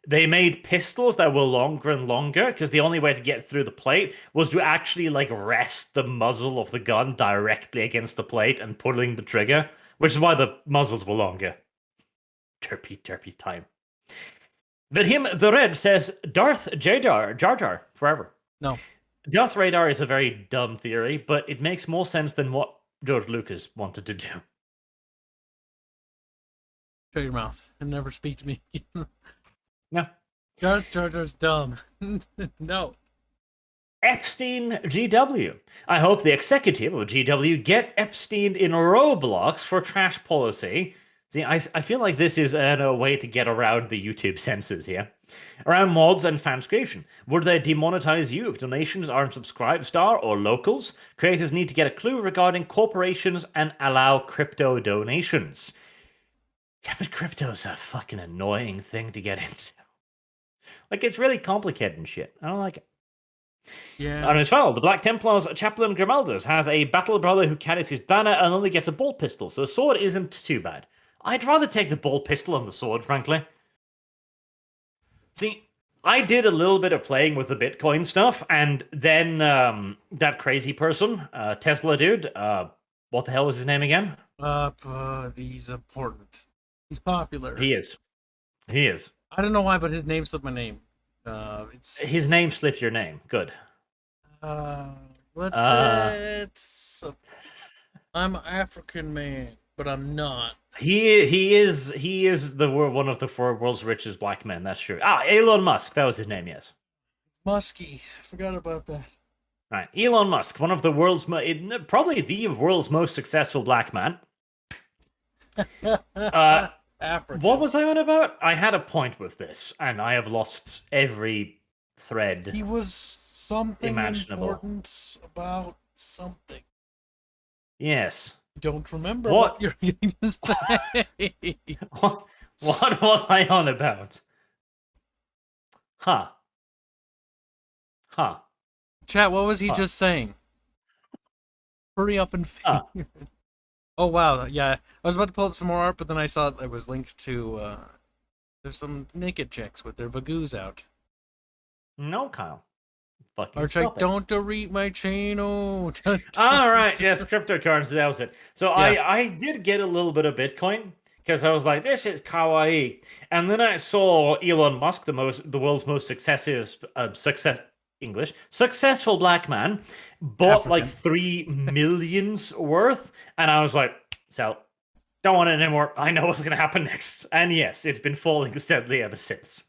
S1: they made pistols that were longer and longer, because the only way to get through the plate was to actually like rest the muzzle of the gun directly against the plate and pulling the trigger, which is why the muzzles were longer. Derpy time. But the Red says Darth Jar Jar forever.
S2: No.
S1: Darth Radar is a very dumb theory, but it makes more sense than what George Lucas wanted to do.
S2: Shut your mouth and never speak to me.
S1: No.
S2: Jar Jar's dumb. No.
S1: Epstein GW. I hope the executive of GW get Epstein in Roblox for trash policy. See, I feel like this is a way to get around the YouTube censors here. Around mods and fans creation. Would they demonetize you if donations aren't subscribe star or locals? Creators need to get a clue regarding corporations and allow crypto donations. Yeah, but crypto's a fucking annoying thing to get into. Like, it's really complicated and shit. I don't like it.
S2: Yeah.
S1: And as well, the Black Templars Chaplain Grimaldus has a battle brother who carries his banner and only gets a bolt pistol, so a sword isn't too bad. I'd rather take the bolt pistol than the sword, frankly. See, I did a little bit of playing with the Bitcoin stuff, and then that crazy person, Tesla dude, what the hell was his name again?
S2: He's important. He's popular.
S1: He is.
S2: I don't know why, but his name slipped my name. It's
S1: his name slipped your name. Good.
S2: What's it? I'm an African man, but I'm not.
S1: He is one of the four world's richest black men. That's true. Elon Musk. That was his name. Yes.
S2: Muskie. I forgot about that.
S1: Right, Elon Musk, one of the world's probably the world's most successful black man. Uh, what
S2: African.
S1: was I on about? I had a point with this, and I have lost every thread
S2: He was something
S1: imaginable.
S2: important about something.
S1: Yes.
S2: Don't remember what
S1: What?
S2: you're going to say.
S1: What was I on about? Huh. Huh.
S2: Chat, what was he
S1: Huh.
S2: just saying? Hurry up and
S1: Huh.
S2: figure it. Oh wow, yeah. I was about to pull up some more art, but then I saw it was linked to there's some naked chicks with their vagoos out.
S1: No, Kyle. Fucking
S2: Arch, like,
S1: stop it.
S2: don't delete my channel.
S1: All right, yes, cryptocurrency, that was it. So
S2: Yeah.
S1: I did get a little bit of Bitcoin because I was like, this is kawaii. And then I saw Elon Musk, the world's most successful black man, bought like
S2: African.
S1: 3 millions worth, and I was like, so don't want it anymore. I know what's gonna happen next. And yes, it's been falling steadily ever since.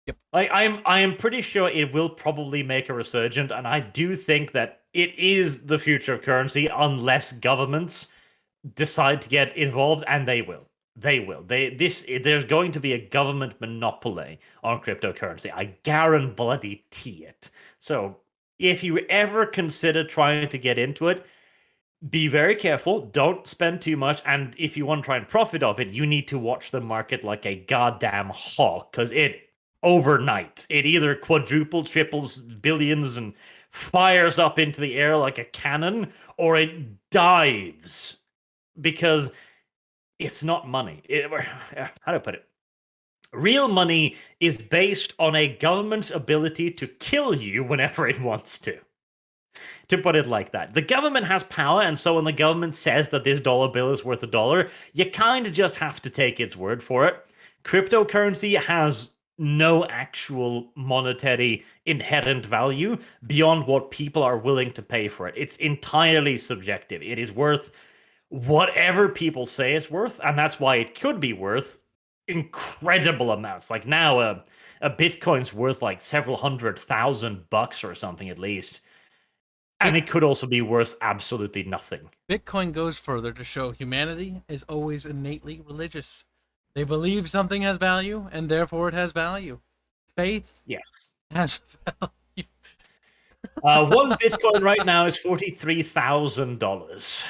S2: Yep.
S1: Like I am pretty sure it will probably make a resurgent, and I do think that it is the future of currency unless governments decide to get involved, and they will. They will. There's going to be a government monopoly on cryptocurrency. I guarantee it. So if you ever consider trying to get into it, be very careful. Don't spend too much. And if you want to try and profit off it, you need to watch the market like a goddamn hawk, because it overnight it either quadruples, triples, billions, and fires up into the air like a cannon, or it dives because it's not money. How do I put it? Real money is based on a government's ability to kill you whenever it wants to put it like that. The government has power, and so when the government says that this dollar bill is worth $1, you kind of just have to take its word for it. Cryptocurrency has no actual monetary inherent value beyond what people are willing to pay for it. It's entirely subjective. It is worth whatever people say it's worth, and that's why it could be worth incredible amounts. Like now, a Bitcoin's worth like several $100,000 or something at least. And it could also be worth absolutely nothing.
S2: Bitcoin goes further to show humanity is always innately religious. They believe something has value, and therefore it has value. Faith
S1: Yes.
S2: has value.
S1: One Bitcoin right now is $43,000.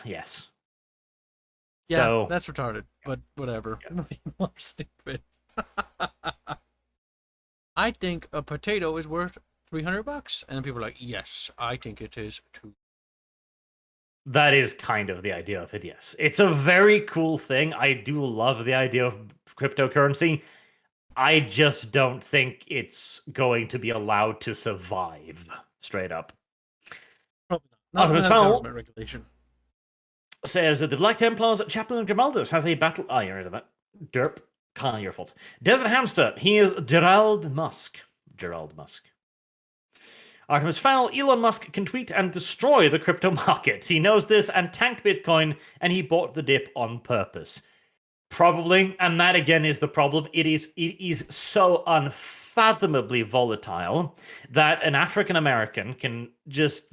S1: Yes.
S2: Yeah,
S1: So
S2: that's retarded, but whatever. People are stupid. I think a potato is worth $300, and people are like, "Yes, I think it is too."
S1: that is kind of the idea of it. Yes, it's a very cool thing. I do love the idea of cryptocurrency. I just don't think it's going to be allowed to survive. Straight up.
S2: Probably not. Not
S1: Optimus
S2: without
S1: Fowl
S2: government regulation.
S1: says that the Black Templars Chaplain Grimaldus has a battle. Oh, you're rid of that. Derp. Kind of your fault. Desert Hamster. He is Gerald Musk. Gerald Musk. Artemis Fowl, Elon Musk can tweet and destroy the crypto market. He knows this and tanked Bitcoin, and he bought the dip on purpose. Probably, and that again is the problem. It is so unfathomably volatile that an African American can just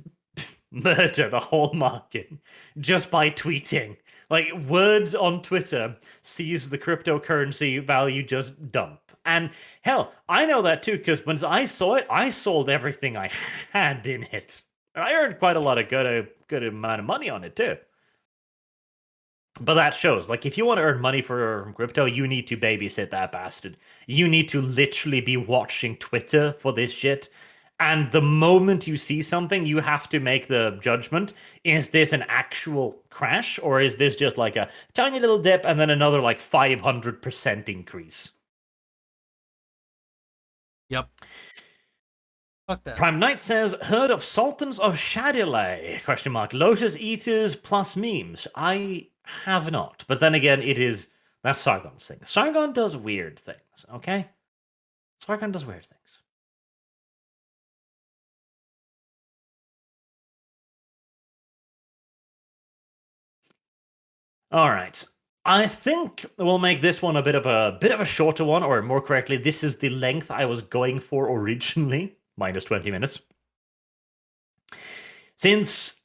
S1: murder the whole market just by tweeting. Like words on Twitter sees the cryptocurrency value just dump. And hell, I know that too, because when I saw it, I sold everything I had in it. I earned quite a lot of good amount of money on it too. But that shows, like, if you want to earn money for crypto, you need to babysit that bastard. You need to literally be watching Twitter for this shit. And the moment you see something, you have to make the judgment. Is this an actual crash? Or is this just like a tiny little dip and then another like 500% increase?
S2: Yep. Fuck that.
S1: Prime Knight says, heard of Sultans of Shadilay? Question mark. Lotus Eaters plus memes. I have not. But then again, that's Sargon's thing. Sargon does weird things, okay? Sargon does weird things. All right. I think we'll make this one a bit of a shorter one, or more correctly, this is the length I was going for originally, minus 20 minutes. Since,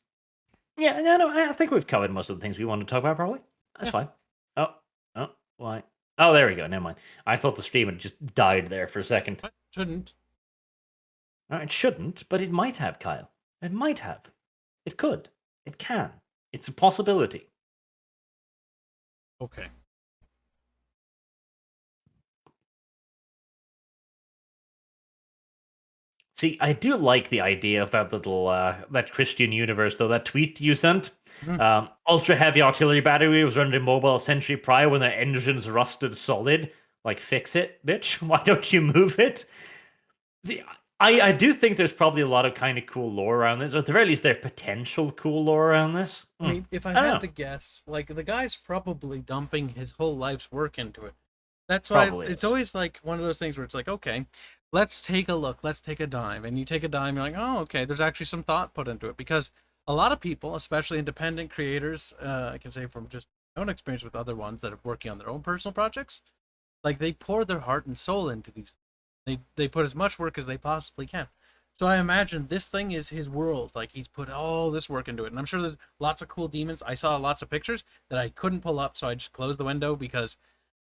S1: yeah, no, I think we've covered most of the things we wanted to talk about, probably. That's fine. Oh, why? Oh, there we go. Never mind. I thought the stream had just died there for a second.
S2: It shouldn't.
S1: It shouldn't, but it might have, Kyle. It might have. It could. It can. It's a possibility.
S2: Okay.
S1: See, I do like the idea of that little that Christian universe, though. That tweet you sent, ultra heavy artillery battery was rendered immobile a century prior when their engines rusted solid. Like, fix it, bitch. Why don't you move it? I do think there's probably a lot of kind of cool lore around this, or at the very least, there's potential cool lore around this.
S2: I mean, if I had to guess, like, the guy's probably dumping his whole life's work into it. That's why it's always like one of those things where it's like, okay, let's take a look, let's take a dive. And you take a dive, you're like, oh, okay, there's actually some thought put into it. Because a lot of people, especially independent creators, I can say from just my own experience with other ones that are working on their own personal projects, like, they pour their heart and soul into these. They put as much work as they possibly can. So I imagine this thing is his world. Like, he's put all this work into it. And I'm sure there's lots of cool demons. I saw lots of pictures that I couldn't pull up, so I just closed the window because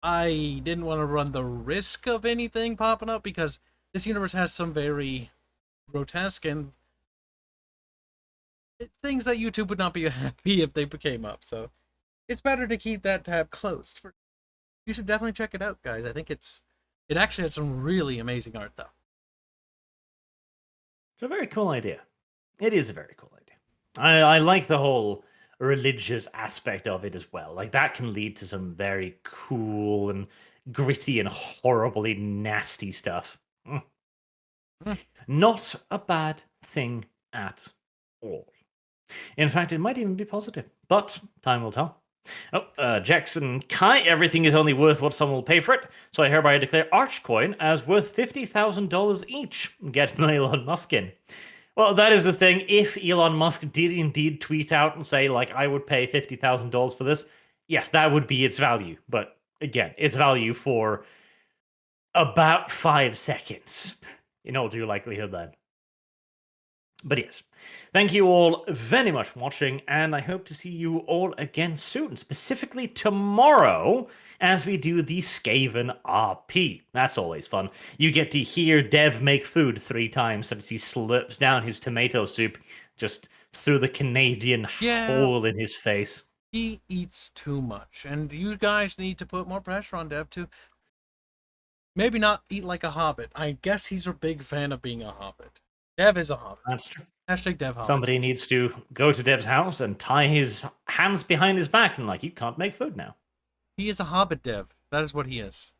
S2: I didn't want to run the risk of anything popping up, because this universe has some very grotesque and things that YouTube would not be happy if they came up. So it's better to keep that tab closed. You should definitely check it out, guys. I think it actually has some really amazing art, though.
S1: It's a very cool idea. It is a very cool idea. I like the whole religious aspect of it as well. Like, that can lead to some very cool and gritty and horribly nasty stuff. Not a bad thing at all. In fact, it might even be positive, but time will tell. Oh, Jackson Kai, everything is only worth what someone will pay for it, so I hereby declare ArchCoin as worth $50,000 each. Get my Elon Musk in. Well, that is the thing. If Elon Musk did indeed tweet out and say, like, I would pay $50,000 for this, yes, that would be its value. But again, its value for about 5 seconds, in all due likelihood then. But yes, thank you all very much for watching, and I hope to see you all again soon, specifically tomorrow, as we do the Skaven RP. That's always fun. You get to hear Dev make food 3 times as he slurps down his tomato soup just through the Canadian hole in his face.
S2: He eats too much, and you guys need to put more pressure on Dev to maybe not eat like a hobbit. I guess he's a big fan of being a hobbit. Dev is a hobbit.
S1: That's true.
S2: Hashtag Dev hobbit.
S1: Somebody needs to go to Dev's house and tie his hands behind his back and, like, you can't make food now.
S2: He is a hobbit, Dev. That is what he is.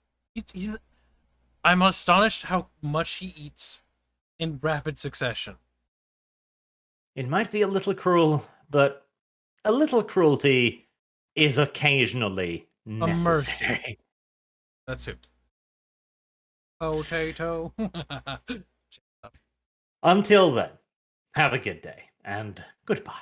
S2: I'm astonished how much he eats in rapid succession.
S1: It might be a little cruel, but a little cruelty is occasionally necessary.
S2: A mercy. That's it. Potato.
S1: Until then, have a good day, and goodbye.